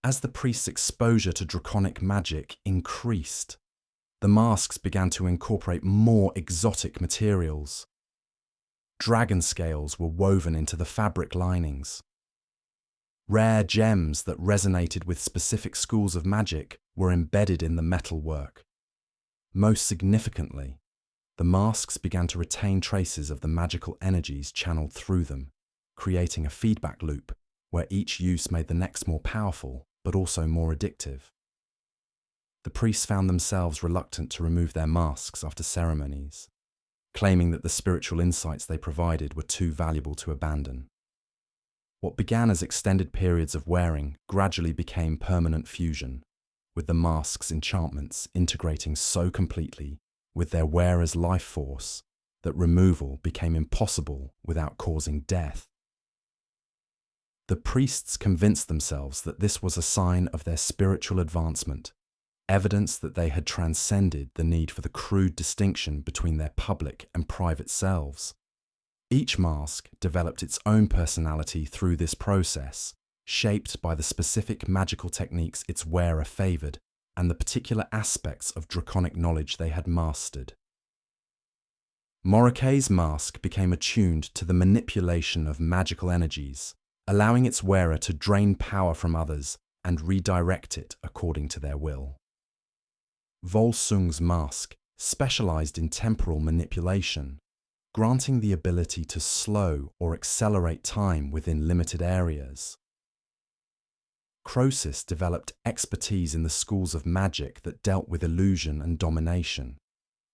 As the priest's exposure to draconic magic increased, the masks began to incorporate more exotic materials. Dragon scales were woven into the fabric linings. Rare gems that resonated with specific schools of magic were embedded in the metalwork. Most significantly, the masks began to retain traces of the magical energies channeled through them, creating a feedback loop where each use made the next more powerful, but also more addictive. The priests found themselves reluctant to remove their masks after ceremonies, claiming that the spiritual insights they provided were too valuable to abandon. What began as extended periods of wearing gradually became permanent fusion, with the mask's enchantments integrating so completely with their wearer's life force that removal became impossible without causing death. The priests convinced themselves that this was a sign of their spiritual advancement, evidence that they had transcended the need for the crude distinction between their public and private selves. Each mask developed its own personality through this process, shaped by the specific magical techniques its wearer favoured and the particular aspects of draconic knowledge they had mastered. Morokei's mask became attuned to the manipulation of magical energies, allowing its wearer to drain power from others and redirect it according to their will. Volsung's mask specialized in temporal manipulation, granting the ability to slow or accelerate time within limited areas. Croesus developed expertise in the schools of magic that dealt with illusion and domination,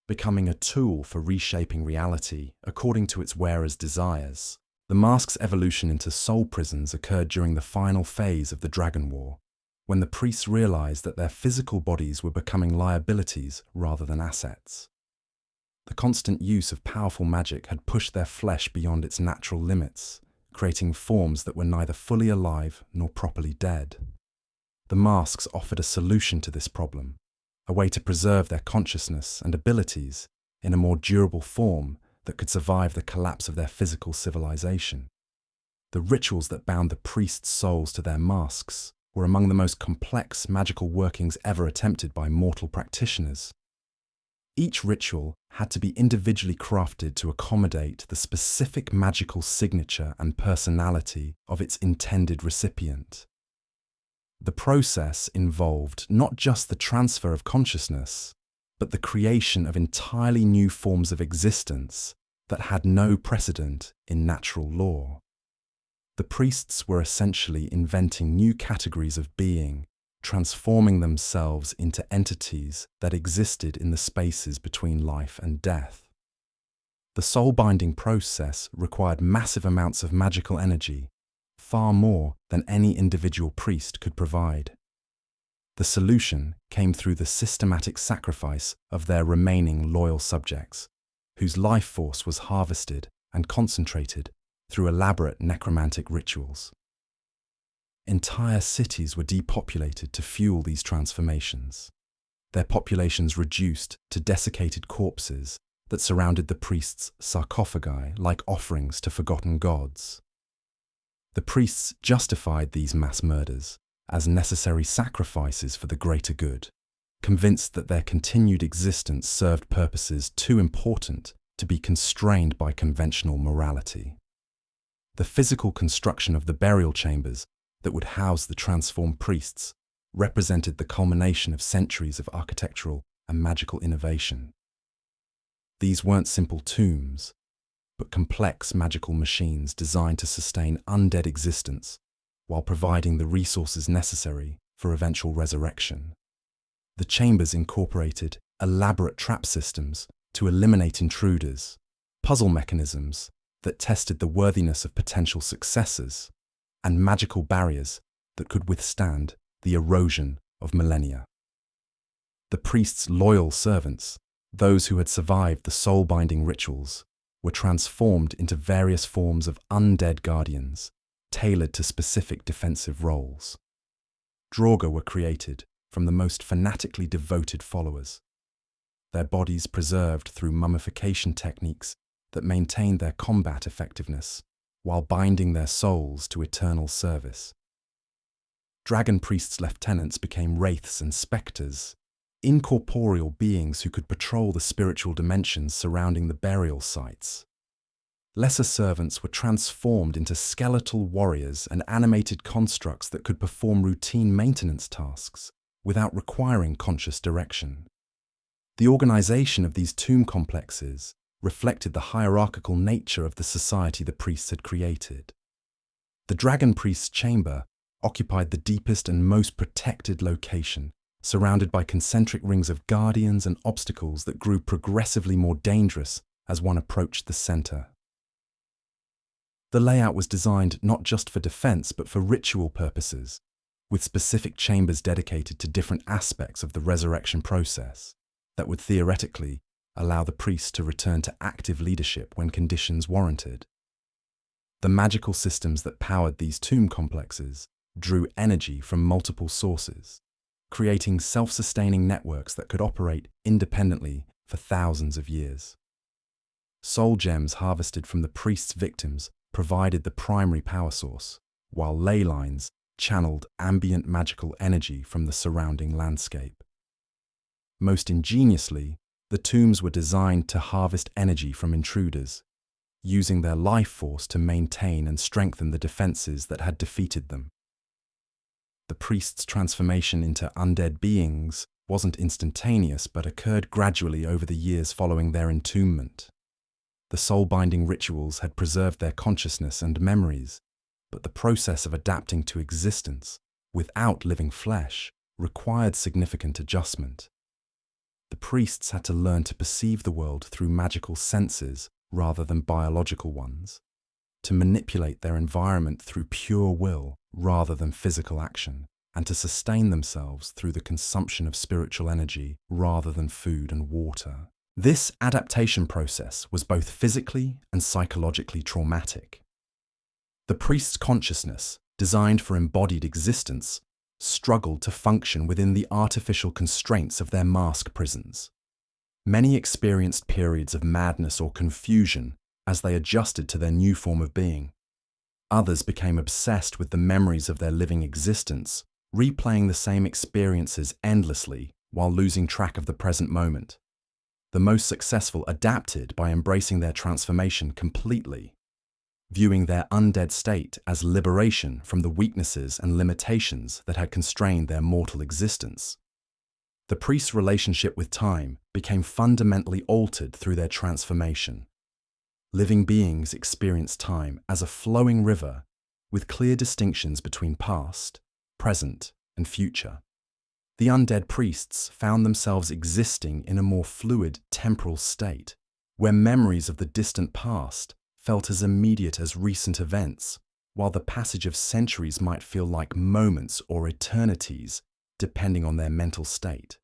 becoming a tool for reshaping reality according to its wearer's desires. The mask's evolution into soul prisons occurred during the final phase of the Dragon War, when the priests realized that their physical bodies were becoming liabilities rather than assets. The constant use of powerful magic had pushed their flesh beyond its natural limits, creating forms that were neither fully alive nor properly dead. The masks offered a solution to this problem, a way to preserve their consciousness and abilities in a more durable form that could survive the collapse of their physical civilization. The rituals that bound the priests' souls to their masks were among the most complex magical workings ever attempted by mortal practitioners. Each ritual had to be individually crafted to accommodate the specific magical signature and personality of its intended recipient. The process involved not just the transfer of consciousness, but the creation of entirely new forms of existence that had no precedent in natural law. The priests were essentially inventing new categories of being, transforming themselves into entities that existed in the spaces between life and death. The soul-binding process required massive amounts of magical energy, far more than any individual priest could provide. The solution came through the systematic sacrifice of their remaining loyal subjects, whose life force was harvested and concentrated through elaborate necromantic rituals. Entire cities were depopulated to fuel these transformations, their populations reduced to desiccated corpses that surrounded the priests' sarcophagi like offerings to forgotten gods. The priests justified these mass murders as necessary sacrifices for the greater good, convinced that their continued existence served purposes too important to be constrained by conventional morality. The physical construction of the burial chambers that would house the transformed priests represented the culmination of centuries of architectural and magical innovation. These weren't simple tombs, but complex magical machines designed to sustain undead existence while providing the resources necessary for eventual resurrection. The chambers incorporated elaborate trap systems to eliminate intruders, puzzle mechanisms that tested the worthiness of potential successors, and magical barriers that could withstand the erosion of millennia. The priests' loyal servants, those who had survived the soul-binding rituals, were transformed into various forms of undead guardians, tailored to specific defensive roles. Draugr were created from the most fanatically devoted followers, their bodies preserved through mummification techniques that maintained their combat effectiveness while binding their souls to eternal service. Dragon priests' lieutenants became wraiths and spectres, incorporeal beings who could patrol the spiritual dimensions surrounding the burial sites. Lesser servants were transformed into skeletal warriors and animated constructs that could perform routine maintenance tasks without requiring conscious direction. The organization of these tomb complexes reflected the hierarchical nature of the society the priests had created. The dragon priest's chamber occupied the deepest and most protected location, surrounded by concentric rings of guardians and obstacles that grew progressively more dangerous as one approached the center. The layout was designed not just for defense but for ritual purposes, with specific chambers dedicated to different aspects of the resurrection process that would theoretically allow the priest to return to active leadership when conditions warranted. The magical systems that powered these tomb complexes drew energy from multiple sources, creating self-sustaining networks that could operate independently for thousands of years. Soul gems harvested from the priest's victims provided the primary power source, while ley lines channeled ambient magical energy from the surrounding landscape. Most ingeniously, the tombs were designed to harvest energy from intruders, using their life force to maintain and strengthen the defenses that had defeated them. The priests' transformation into undead beings wasn't instantaneous but occurred gradually over the years following their entombment. The soul-binding rituals had preserved their consciousness and memories, but the process of adapting to existence without living flesh required significant adjustment. The priests had to learn to perceive the world through magical senses rather than biological ones, to manipulate their environment through pure will rather than physical action, and to sustain themselves through the consumption of spiritual energy rather than food and water. This adaptation process was both physically and psychologically traumatic. The priest's consciousness, designed for embodied existence, struggled to function within the artificial constraints of their mask prisons. Many experienced periods of madness or confusion as they adjusted to their new form of being. Others became obsessed with the memories of their living existence, replaying the same experiences endlessly while losing track of the present moment. The most successful adapted by embracing their transformation completely, viewing their undead state as liberation from the weaknesses and limitations that had constrained their mortal existence. The priest's relationship with time became fundamentally altered through their transformation. Living beings experience time as a flowing river with clear distinctions between past, present, and future. The undead priests found themselves existing in a more fluid temporal state, where memories of the distant past felt as immediate as recent events, while the passage of centuries might feel like moments or eternities, depending on their mental state.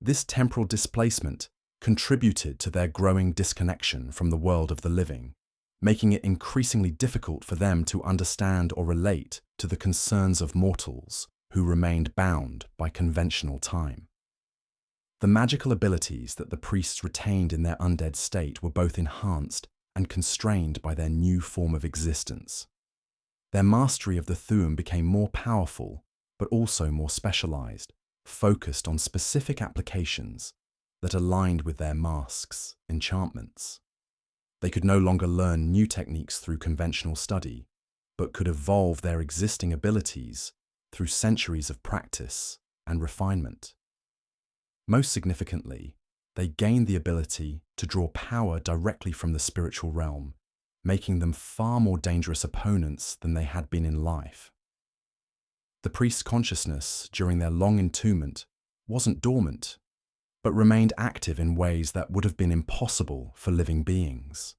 This temporal displacement contributed to their growing disconnection from the world of the living, making it increasingly difficult for them to understand or relate to the concerns of mortals who remained bound by conventional time. The magical abilities that the priests retained in their undead state were both enhanced and constrained by their new form of existence. Their mastery of the Thu'um became more powerful, but also more specialized, focused on specific applications that aligned with their masks' enchantments. They could no longer learn new techniques through conventional study, but could evolve their existing abilities through centuries of practice and refinement. Most significantly, they gained the ability to draw power directly from the spiritual realm, making them far more dangerous opponents than they had been in life. The priest's consciousness during their long entombment wasn't dormant, but remained active in ways that would have been impossible for living beings.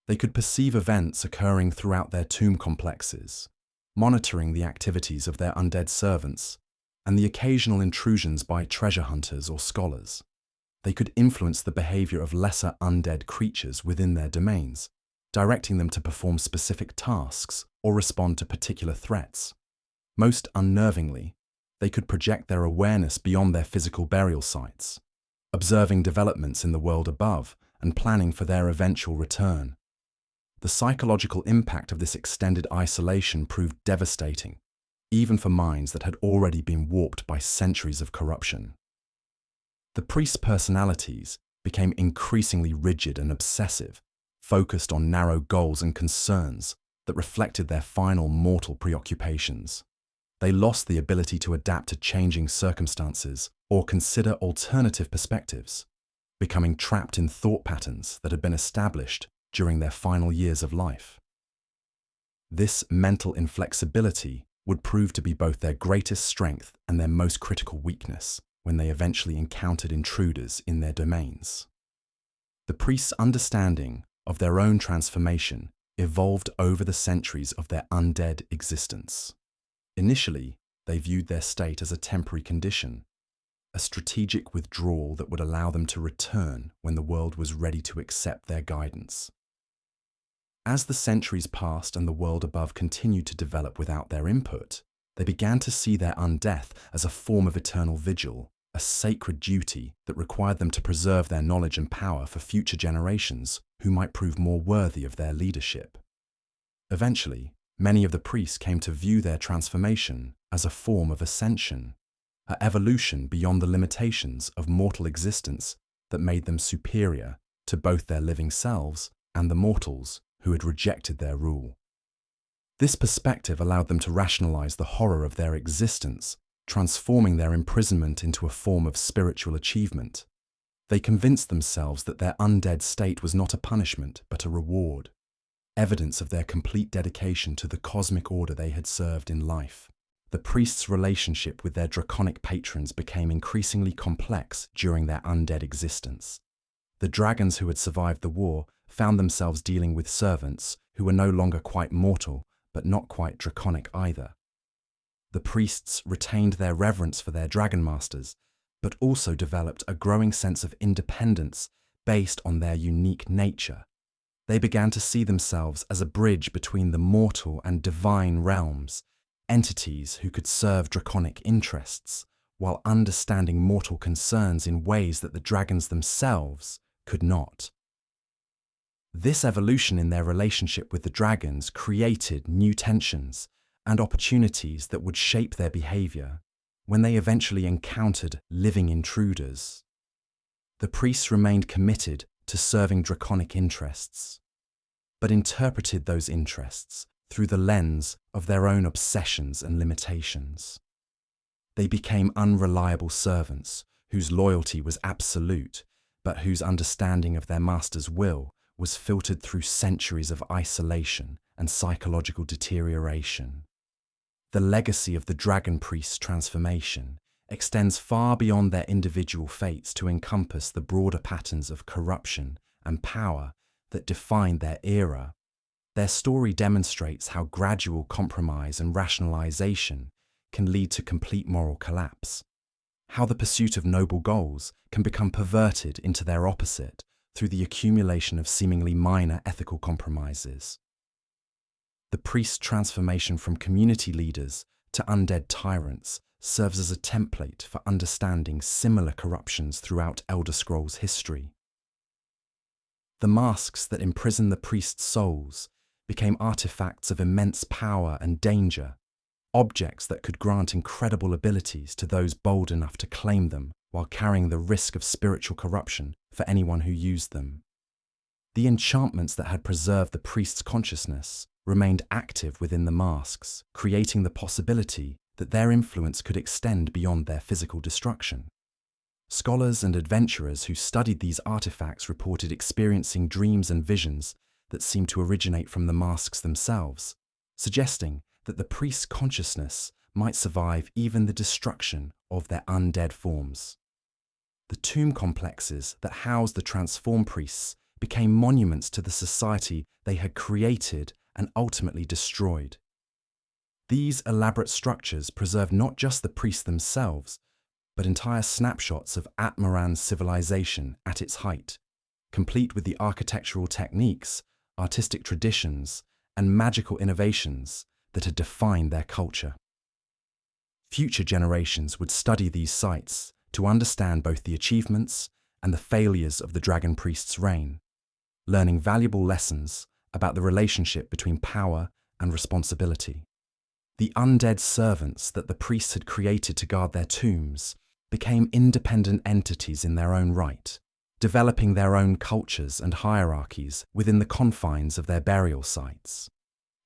They could perceive events occurring throughout their tomb complexes, monitoring the activities of their undead servants and the occasional intrusions by treasure hunters or scholars. They could influence the behavior of lesser undead creatures within their domains, directing them to perform specific tasks or respond to particular threats. Most unnervingly, they could project their awareness beyond their physical burial sites, observing developments in the world above and planning for their eventual return. The psychological impact of this extended isolation proved devastating, even for minds that had already been warped by centuries of corruption. The priests' personalities became increasingly rigid and obsessive, focused on narrow goals and concerns that reflected their final mortal preoccupations. They lost the ability to adapt to changing circumstances or consider alternative perspectives, becoming trapped in thought patterns that had been established during their final years of life. This mental inflexibility would prove to be both their greatest strength and their most critical weakness when they eventually encountered intruders in their domains. The priests' understanding of their own transformation evolved over the centuries of their undead existence. Initially, they viewed their state as a temporary condition, a strategic withdrawal that would allow them to return when the world was ready to accept their guidance. As the centuries passed and the world above continued to develop without their input, they began to see their undeath as a form of eternal vigil, a sacred duty that required them to preserve their knowledge and power for future generations who might prove more worthy of their leadership. Eventually, many of the priests came to view their transformation as a form of ascension, an evolution beyond the limitations of mortal existence that made them superior to both their living selves and the mortals who had rejected their rule. This perspective allowed them to rationalize the horror of their existence, transforming their imprisonment into a form of spiritual achievement. They convinced themselves that their undead state was not a punishment, but a reward, evidence of their complete dedication to the cosmic order they had served in life. The priests' relationship with their draconic patrons became increasingly complex during their undead existence. The dragons who had survived the war found themselves dealing with servants who were no longer quite mortal, but not quite draconic either. The priests retained their reverence for their dragon masters, but also developed a growing sense of independence based on their unique nature. They began to see themselves as a bridge between the mortal and divine realms, entities who could serve draconic interests, while understanding mortal concerns in ways that the dragons themselves could not. This evolution in their relationship with the dragons created new tensions and opportunities that would shape their behavior when they eventually encountered living intruders. The priests remained committed to serving draconic interests, but interpreted those interests through the lens of their own obsessions and limitations. They became unreliable servants whose loyalty was absolute, but whose understanding of their master's will was filtered through centuries of isolation and psychological deterioration. The legacy of the dragon priest's transformation extends far beyond their individual fates to encompass the broader patterns of corruption and power that defined their era. Their story demonstrates how gradual compromise and rationalization can lead to complete moral collapse, how the pursuit of noble goals can become perverted into their opposite through the accumulation of seemingly minor ethical compromises. The priest's transformation from community leaders to undead tyrants serves as a template for understanding similar corruptions throughout Elder Scrolls history. The masks that imprison the priest's souls became artifacts of immense power and danger, objects that could grant incredible abilities to those bold enough to claim them while carrying the risk of spiritual corruption for anyone who used them. The enchantments that had preserved the priest's consciousness remained active within the masks, creating the possibility that their influence could extend beyond their physical destruction. Scholars and adventurers who studied these artifacts reported experiencing dreams and visions that seemed to originate from the masks themselves, suggesting that the priest's consciousness might survive even the destruction of their undead forms. The tomb complexes that housed the transformed priests became monuments to the society they had created and ultimately destroyed. These elaborate structures preserve not just the priests themselves, but entire snapshots of Atmaran's civilization at its height, complete with the architectural techniques, artistic traditions, and magical innovations that had defined their culture. Future generations would study these sites to understand both the achievements and the failures of the dragon priest's reign, learning valuable lessons about the relationship between power and responsibility. The undead servants that the priests had created to guard their tombs became independent entities in their own right, developing their own cultures and hierarchies within the confines of their burial sites.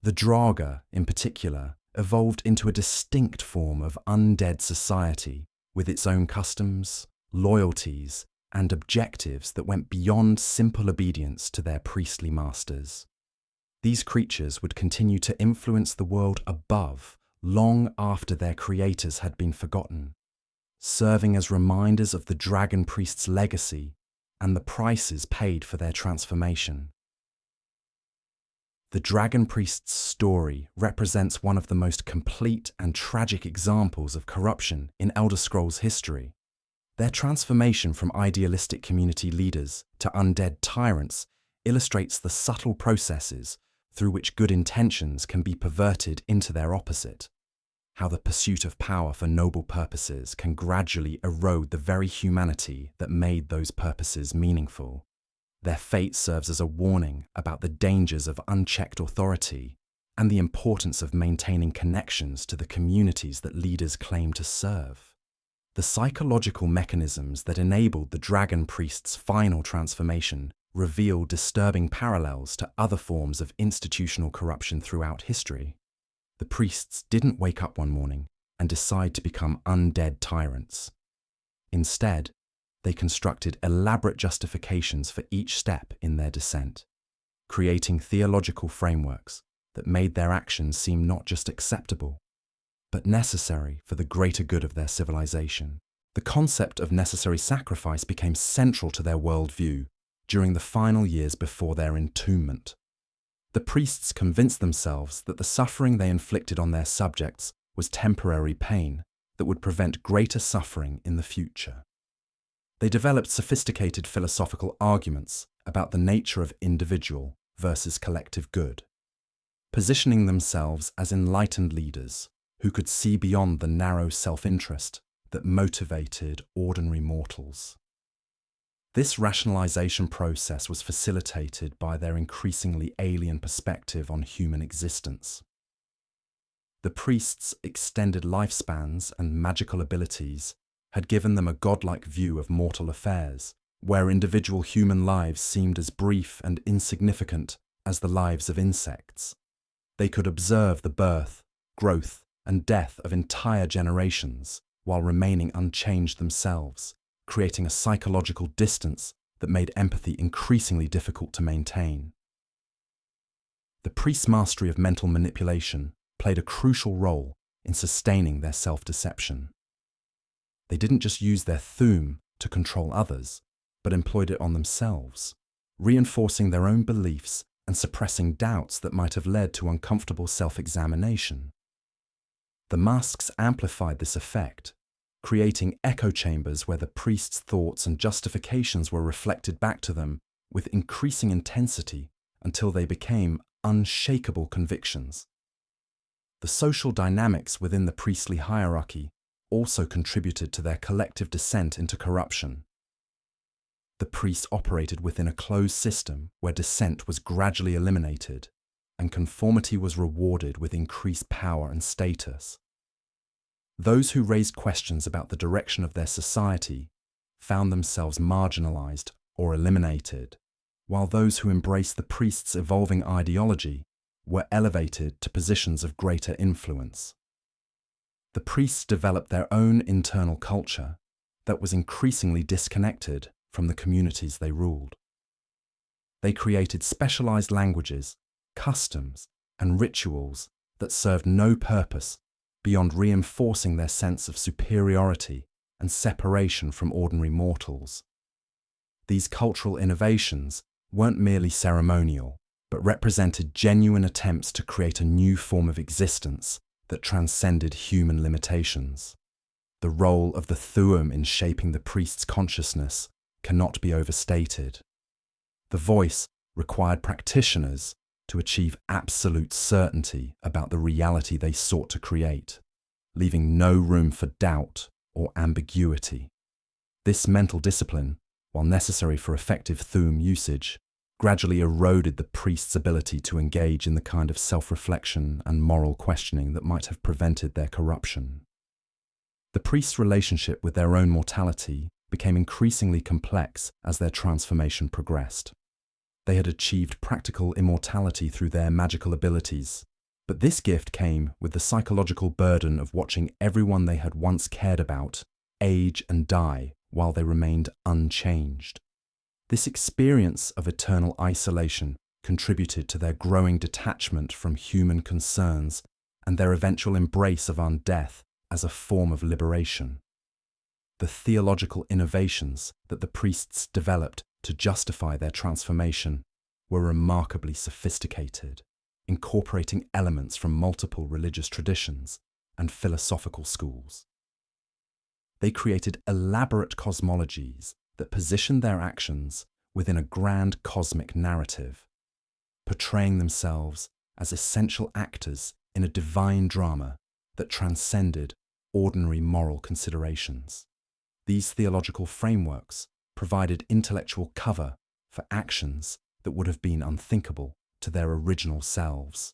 The Draugr, in particular, evolved into a distinct form of undead society with its own customs, loyalties, and objectives that went beyond simple obedience to their priestly masters. These creatures would continue to influence the world above long after their creators had been forgotten, serving as reminders of the dragon priest's legacy and the prices paid for their transformation. The dragon priest's story represents one of the most complete and tragic examples of corruption in Elder Scrolls history. Their transformation from idealistic community leaders to undead tyrants illustrates the subtle processes through which good intentions can be perverted into their opposite, how the pursuit of power for noble purposes can gradually erode the very humanity that made those purposes meaningful. Their fate serves as a warning about the dangers of unchecked authority and the importance of maintaining connections to the communities that leaders claim to serve. The psychological mechanisms that enabled the dragon priest's final transformation reveal disturbing parallels to other forms of institutional corruption throughout history. The priests didn't wake up one morning and decide to become undead tyrants. Instead, they constructed elaborate justifications for each step in their descent, creating theological frameworks that made their actions seem not just acceptable, but necessary for the greater good of their civilization. The concept of necessary sacrifice became central to their worldview during the final years before their entombment. The priests convinced themselves that the suffering they inflicted on their subjects was temporary pain that would prevent greater suffering in the future. They developed sophisticated philosophical arguments about the nature of individual versus collective good, positioning themselves as enlightened leaders who could see beyond the narrow self-interest that motivated ordinary mortals. This rationalization process was facilitated by their increasingly alien perspective on human existence. The priests' extended lifespans and magical abilities had given them a godlike view of mortal affairs, where individual human lives seemed as brief and insignificant as the lives of insects. They could observe the birth, growth, and death of entire generations while remaining unchanged themselves, creating a psychological distance that made empathy increasingly difficult to maintain. The priests' mastery of mental manipulation played a crucial role in sustaining their self-deception. They didn't just use their thum to control others, but employed it on themselves, reinforcing their own beliefs and suppressing doubts that might have led to uncomfortable self-examination. The masks amplified this effect, creating echo chambers where the priest's thoughts and justifications were reflected back to them with increasing intensity until they became unshakable convictions. The social dynamics within the priestly hierarchy also contributed to their collective descent into corruption. The priests operated within a closed system where dissent was gradually eliminated and conformity was rewarded with increased power and status. Those who raised questions about the direction of their society found themselves marginalized or eliminated, while those who embraced the priests' evolving ideology were elevated to positions of greater influence. The priests developed their own internal culture that was increasingly disconnected from the communities they ruled. They created specialized languages, customs, and rituals that served no purpose beyond reinforcing their sense of superiority and separation from ordinary mortals. These cultural innovations weren't merely ceremonial, but represented genuine attempts to create a new form of existence that transcended human limitations. The role of the thuum in shaping the priest's consciousness cannot be overstated. The voice required practitioners to achieve absolute certainty about the reality they sought to create, leaving no room for doubt or ambiguity. This mental discipline, while necessary for effective thum usage, gradually eroded the priest's ability to engage in the kind of self-reflection and moral questioning that might have prevented their corruption. The priest's relationship with their own mortality became increasingly complex as their transformation progressed. They had achieved practical immortality through their magical abilities, but this gift came with the psychological burden of watching everyone they had once cared about age and die while they remained unchanged. This experience of eternal isolation contributed to their growing detachment from human concerns and their eventual embrace of undeath as a form of liberation. The theological innovations that the priests developed to justify their transformation were remarkably sophisticated, incorporating elements from multiple religious traditions and philosophical schools. They created elaborate cosmologies that positioned their actions within a grand cosmic narrative, portraying themselves as essential actors in a divine drama that transcended ordinary moral considerations. These theological frameworks provided intellectual cover for actions that would have been unthinkable to their original selves.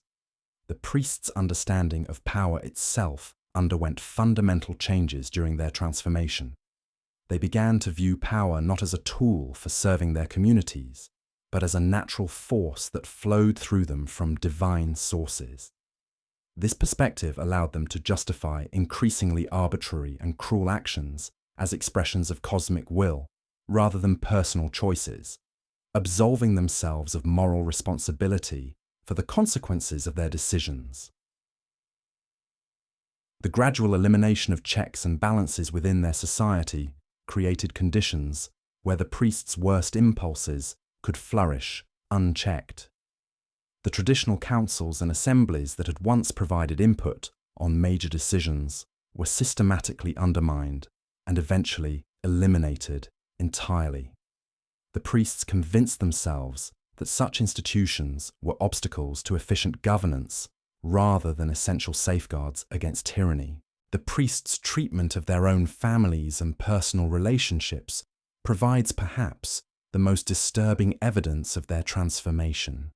The priests' understanding of power itself underwent fundamental changes during their transformation. They began to view power not as a tool for serving their communities, but as a natural force that flowed through them from divine sources. This perspective allowed them to justify increasingly arbitrary and cruel actions as expressions of cosmic will, rather than personal choices, absolving themselves of moral responsibility for the consequences of their decisions. The gradual elimination of checks and balances within their society created conditions where the priest's worst impulses could flourish unchecked. The traditional councils and assemblies that had once provided input on major decisions were systematically undermined and eventually eliminated entirely. The priests convinced themselves that such institutions were obstacles to efficient governance rather than essential safeguards against tyranny. The priests' treatment of their own families and personal relationships provides perhaps the most disturbing evidence of their transformation.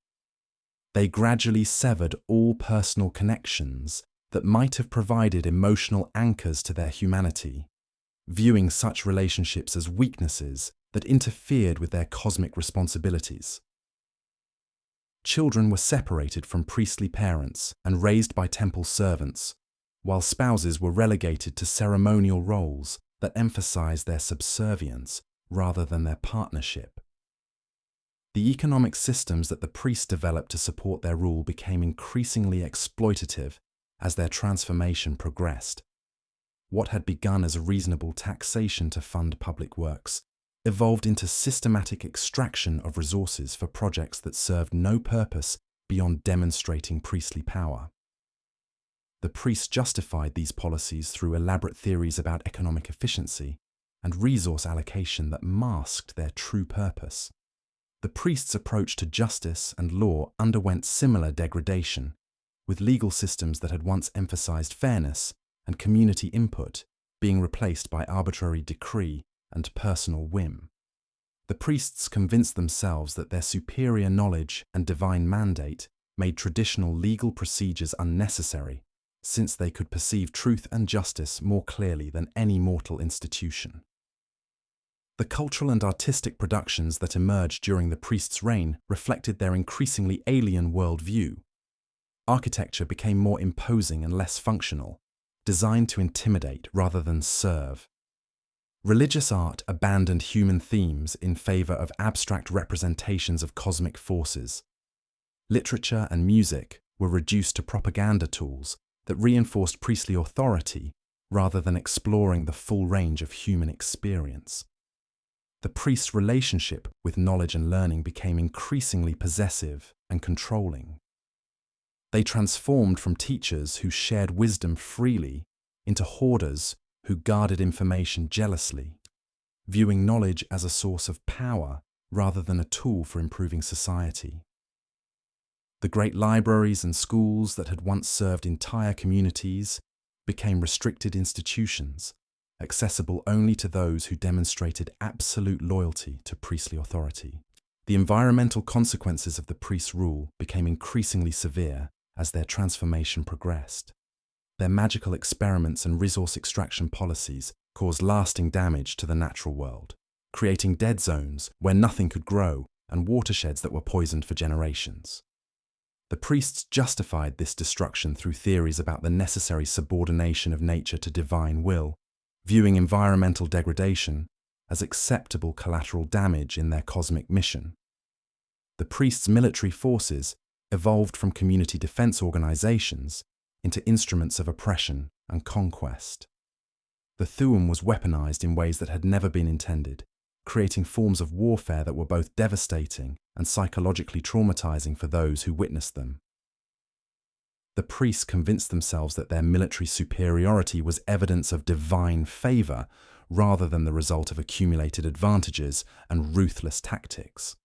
They gradually severed all personal connections that might have provided emotional anchors to their humanity, viewing such relationships as weaknesses that interfered with their cosmic responsibilities. Children were separated from priestly parents and raised by temple servants, while spouses were relegated to ceremonial roles that emphasized their subservience rather than their partnership. The economic systems that the priests developed to support their rule became increasingly exploitative as their transformation progressed. What had begun as a reasonable taxation to fund public works evolved into systematic extraction of resources for projects that served no purpose beyond demonstrating priestly power. The priests justified these policies through elaborate theories about economic efficiency and resource allocation that masked their true purpose. The priests' approach to justice and law underwent similar degradation, with legal systems that had once emphasized fairness and community input being replaced by arbitrary decree and personal whim. The priests convinced themselves that their superior knowledge and divine mandate made traditional legal procedures unnecessary, since they could perceive truth and justice more clearly than any mortal institution. The cultural and artistic productions that emerged during the priests' reign reflected their increasingly alien worldview. Architecture became more imposing and less functional, designed to intimidate rather than serve. Religious art abandoned human themes in favor of abstract representations of cosmic forces. Literature and music were reduced to propaganda tools that reinforced priestly authority rather than exploring the full range of human experience. The priest's relationship with knowledge and learning became increasingly possessive and controlling. They transformed from teachers who shared wisdom freely into hoarders who guarded information jealously, viewing knowledge as a source of power rather than a tool for improving society. The great libraries and schools that had once served entire communities became restricted institutions, accessible only to those who demonstrated absolute loyalty to priestly authority. The environmental consequences of the priest's rule became increasingly severe as their transformation progressed. Their magical experiments and resource extraction policies caused lasting damage to the natural world, creating dead zones where nothing could grow and watersheds that were poisoned for generations. The priests justified this destruction through theories about the necessary subordination of nature to divine will, viewing environmental degradation as acceptable collateral damage in their cosmic mission. The priests' military forces evolved from community defense organizations into instruments of oppression and conquest. The Thuum was weaponized in ways that had never been intended, creating forms of warfare that were both devastating and psychologically traumatizing for those who witnessed them. The priests convinced themselves that their military superiority was evidence of divine favor rather than the result of accumulated advantages and ruthless tactics.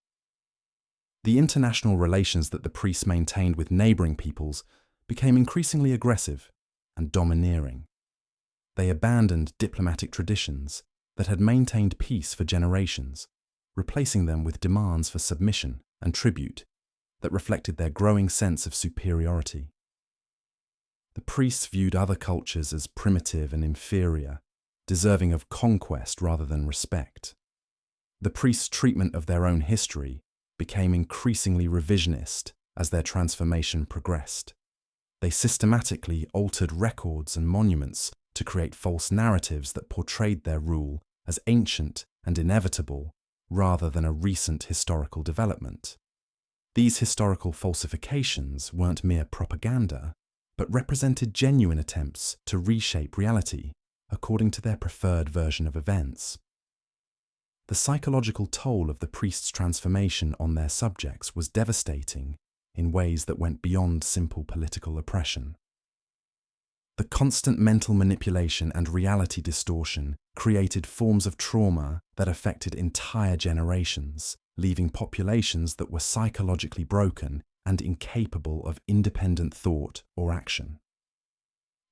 The international relations that the priests maintained with neighboring peoples became increasingly aggressive and domineering. They abandoned diplomatic traditions that had maintained peace for generations, replacing them with demands for submission and tribute that reflected their growing sense of superiority. The priests viewed other cultures as primitive and inferior, deserving of conquest rather than respect. The priests' treatment of their own history became increasingly revisionist as their transformation progressed. They systematically altered records and monuments to create false narratives that portrayed their rule as ancient and inevitable rather than a recent historical development. These historical falsifications weren't mere propaganda, but represented genuine attempts to reshape reality according to their preferred version of events. The psychological toll of the priest's transformation on their subjects was devastating in ways that went beyond simple political oppression. The constant mental manipulation and reality distortion created forms of trauma that affected entire generations, leaving populations that were psychologically broken and incapable of independent thought or action.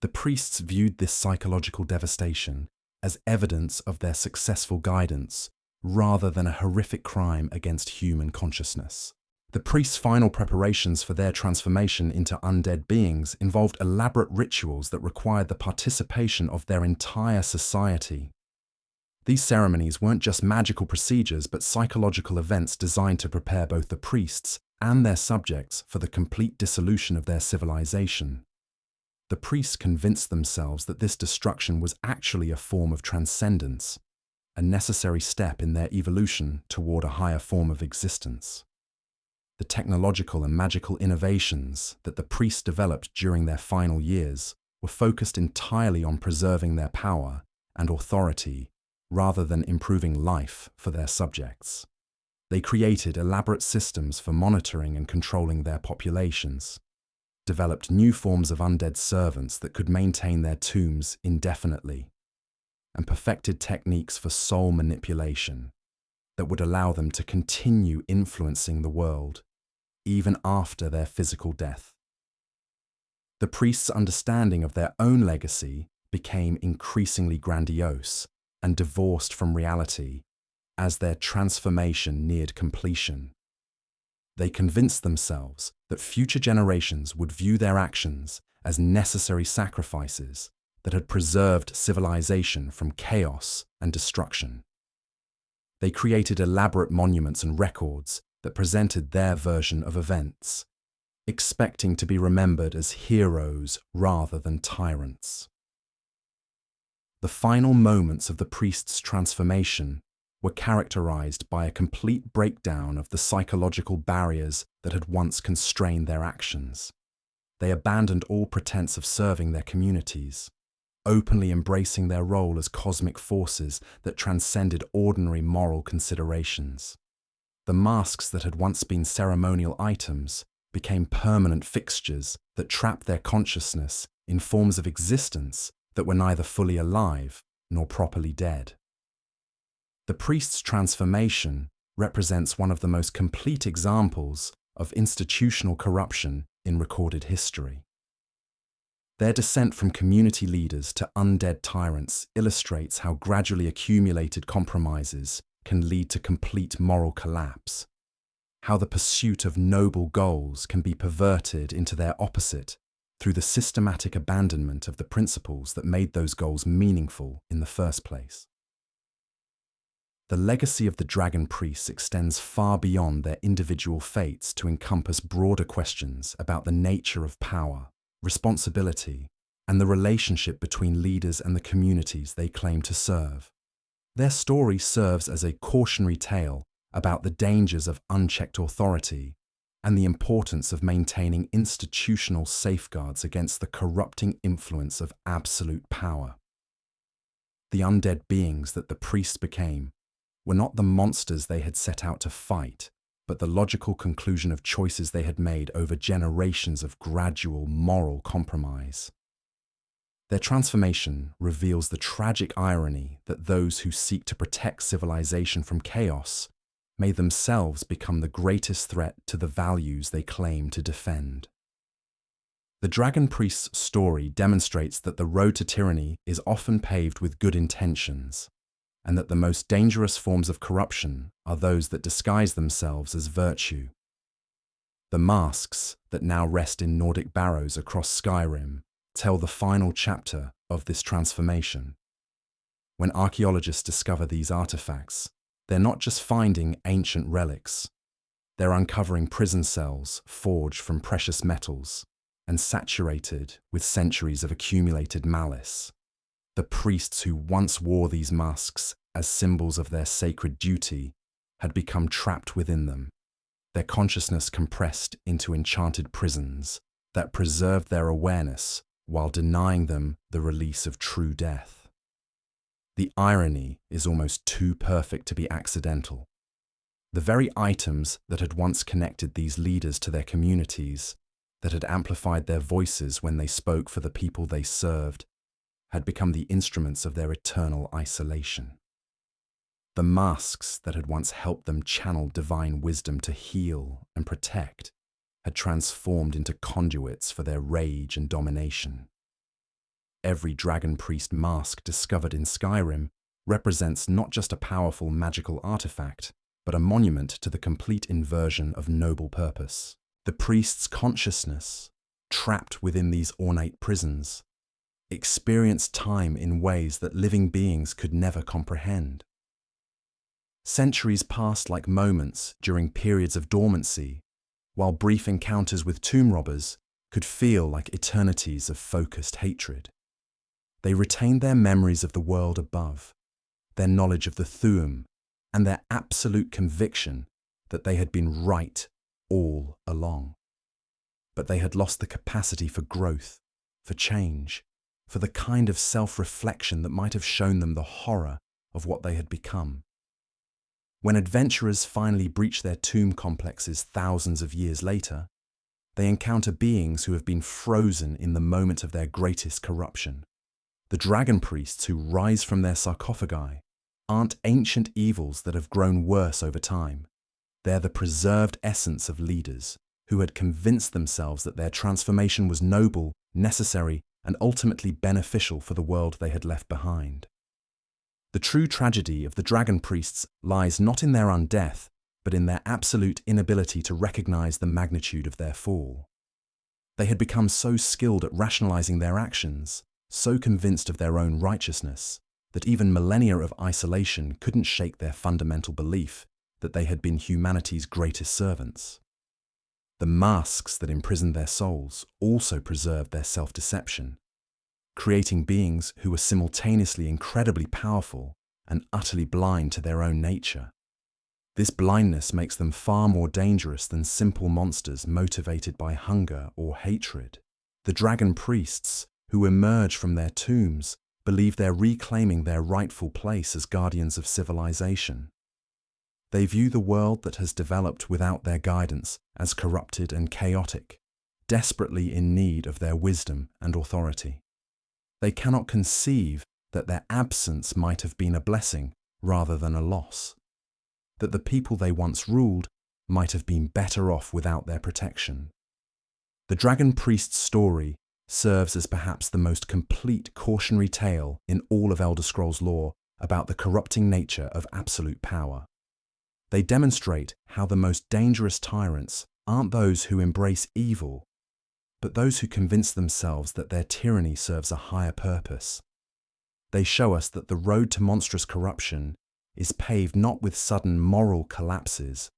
The priests viewed this psychological devastation as evidence of their successful guidance rather than a horrific crime against human consciousness. The priests' final preparations for their transformation into undead beings involved elaborate rituals that required the participation of their entire society. These ceremonies weren't just magical procedures but psychological events designed to prepare both the priests and their subjects for the complete dissolution of their civilization. The priests convinced themselves that this destruction was actually a form of transcendence, a necessary step in their evolution toward a higher form of existence. The technological and magical innovations that the priests developed during their final years were focused entirely on preserving their power and authority rather than improving life for their subjects. They created elaborate systems for monitoring and controlling their populations, developed new forms of undead servants that could maintain their tombs indefinitely, and perfected techniques for soul manipulation that would allow them to continue influencing the world even after their physical death. The priests' understanding of their own legacy became increasingly grandiose and divorced from reality as their transformation neared completion. They convinced themselves that future generations would view their actions as necessary sacrifices that had preserved civilization from chaos and destruction. They created elaborate monuments and records that presented their version of events, expecting to be remembered as heroes rather than tyrants. The final moments of the priests' transformation were characterized by a complete breakdown of the psychological barriers that had once constrained their actions. They abandoned all pretense of serving their communities, openly embracing their role as cosmic forces that transcended ordinary moral considerations. The masks that had once been ceremonial items became permanent fixtures that trapped their consciousness in forms of existence that were neither fully alive nor properly dead. The priest's transformation represents one of the most complete examples of institutional corruption in recorded history. Their descent from community leaders to undead tyrants illustrates how gradually accumulated compromises can lead to complete moral collapse, how the pursuit of noble goals can be perverted into their opposite through the systematic abandonment of the principles that made those goals meaningful in the first place. The legacy of the dragon priests extends far beyond their individual fates to encompass broader questions about the nature of power, responsibility, and the relationship between leaders and the communities they claim to serve. Their story serves as a cautionary tale about the dangers of unchecked authority and the importance of maintaining institutional safeguards against the corrupting influence of absolute power. The undead beings that the priests became were not the monsters they had set out to fight, but the logical conclusion of choices they had made over generations of gradual moral compromise. Their transformation reveals the tragic irony that those who seek to protect civilization from chaos may themselves become the greatest threat to the values they claim to defend. The dragon priest's story demonstrates that the road to tyranny is often paved with good intentions, and that the most dangerous forms of corruption are those that disguise themselves as virtue. The masks that now rest in Nordic barrows across Skyrim tell the final chapter of this transformation. When archaeologists discover these artifacts, they're not just finding ancient relics. They're uncovering prison cells forged from precious metals and saturated with centuries of accumulated malice. The priests who once wore these masks as symbols of their sacred duty had become trapped within them, their consciousness compressed into enchanted prisons that preserved their awareness while denying them the release of true death. The irony is almost too perfect to be accidental. The very items that had once connected these leaders to their communities, that had amplified their voices when they spoke for the people they served, had become the instruments of their eternal isolation. The masks that had once helped them channel divine wisdom to heal and protect had transformed into conduits for their rage and domination. Every dragon priest mask discovered in Skyrim represents not just a powerful magical artifact, but a monument to the complete inversion of noble purpose. The priest's consciousness, trapped within these ornate prisons, experienced time in ways that living beings could never comprehend. Centuries passed like moments during periods of dormancy, while brief encounters with tomb robbers could feel like eternities of focused hatred. They retained their memories of the world above, their knowledge of the Thuum, and their absolute conviction that they had been right all along. But they had lost the capacity for growth, for change, for the kind of self-reflection that might have shown them the horror of what they had become. When adventurers finally breach their tomb complexes thousands of years later, they encounter beings who have been frozen in the moment of their greatest corruption. The dragon priests who rise from their sarcophagi aren't ancient evils that have grown worse over time. They're the preserved essence of leaders who had convinced themselves that their transformation was noble, necessary, and ultimately beneficial for the world they had left behind. The true tragedy of the dragon priests lies not in their undeath, but in their absolute inability to recognize the magnitude of their fall. They had become so skilled at rationalizing their actions, so convinced of their own righteousness, that even millennia of isolation couldn't shake their fundamental belief that they had been humanity's greatest servants. The masks that imprisoned their souls also preserved their self-deception, creating beings who were simultaneously incredibly powerful and utterly blind to their own nature. This blindness makes them far more dangerous than simple monsters motivated by hunger or hatred. The dragon priests, who emerge from their tombs, believe they're reclaiming their rightful place as guardians of civilization. They view the world that has developed without their guidance as corrupted and chaotic, desperately in need of their wisdom and authority. They cannot conceive that their absence might have been a blessing rather than a loss, that the people they once ruled might have been better off without their protection. The dragon priest's story serves as perhaps the most complete cautionary tale in all of Elder Scrolls lore about the corrupting nature of absolute power. They demonstrate how the most dangerous tyrants aren't those who embrace evil, but those who convince themselves that their tyranny serves a higher purpose. They show us that the road to monstrous corruption is paved not with sudden moral collapses,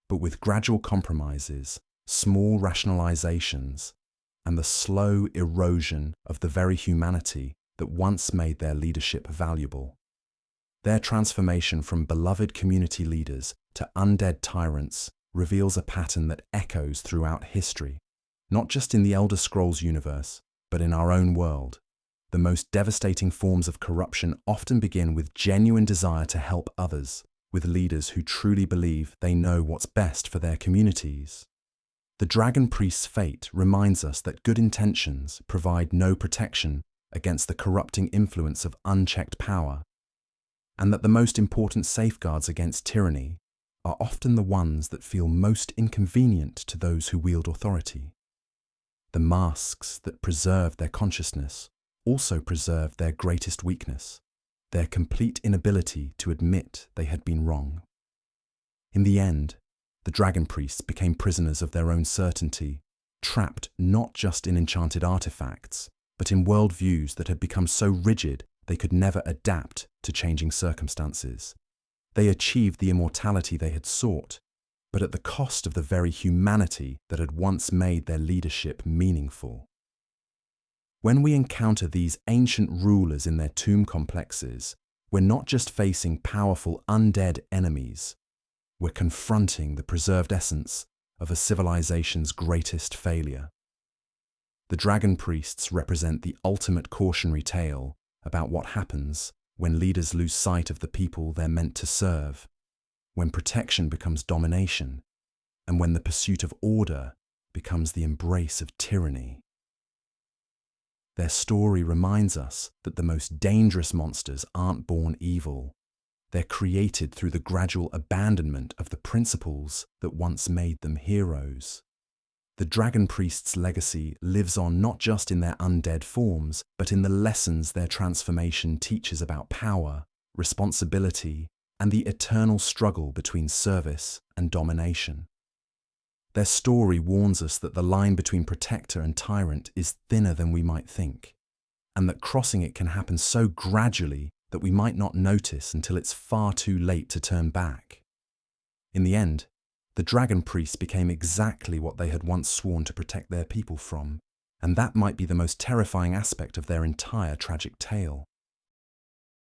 but with gradual compromises, small rationalizations, and the slow erosion of the very humanity that once made their leadership valuable. Their transformation from beloved community leaders to undead tyrants reveals a pattern that echoes throughout history, not just in the Elder Scrolls universe, but in our own world. The most devastating forms of corruption often begin with genuine desire to help others, with leaders who truly believe they know what's best for their communities. The dragon priest's fate reminds us that good intentions provide no protection against the corrupting influence of unchecked power, and that the most important safeguards against tyranny are often the ones that feel most inconvenient to those who wield authority. The masks that preserve their consciousness also preserve their greatest weakness, their complete inability to admit they had been wrong. In the end, the dragon priests became prisoners of their own certainty, trapped not just in enchanted artifacts, but in worldviews that had become so rigid they could never adapt to changing circumstances. They achieved the immortality they had sought, but at the cost of the very humanity that had once made their leadership meaningful. When we encounter these ancient rulers in their tomb complexes, we're not just facing powerful undead enemies, we're confronting the preserved essence of a civilization's greatest failure. The dragon priests represent the ultimate cautionary tale about what happens when leaders lose sight of the people they're meant to serve, when protection becomes domination, and when the pursuit of order becomes the embrace of tyranny. Their story reminds us that the most dangerous monsters aren't born evil. They're created through the gradual abandonment of the principles that once made them heroes. The dragon priest's legacy lives on not just in their undead forms, but in the lessons their transformation teaches about power, responsibility, and the eternal struggle between service and domination. Their story warns us that the line between protector and tyrant is thinner than we might think, and that crossing it can happen so gradually that we might not notice until it's far too late to turn back. In the end, the dragon priests became exactly what they had once sworn to protect their people from, and that might be the most terrifying aspect of their entire tragic tale.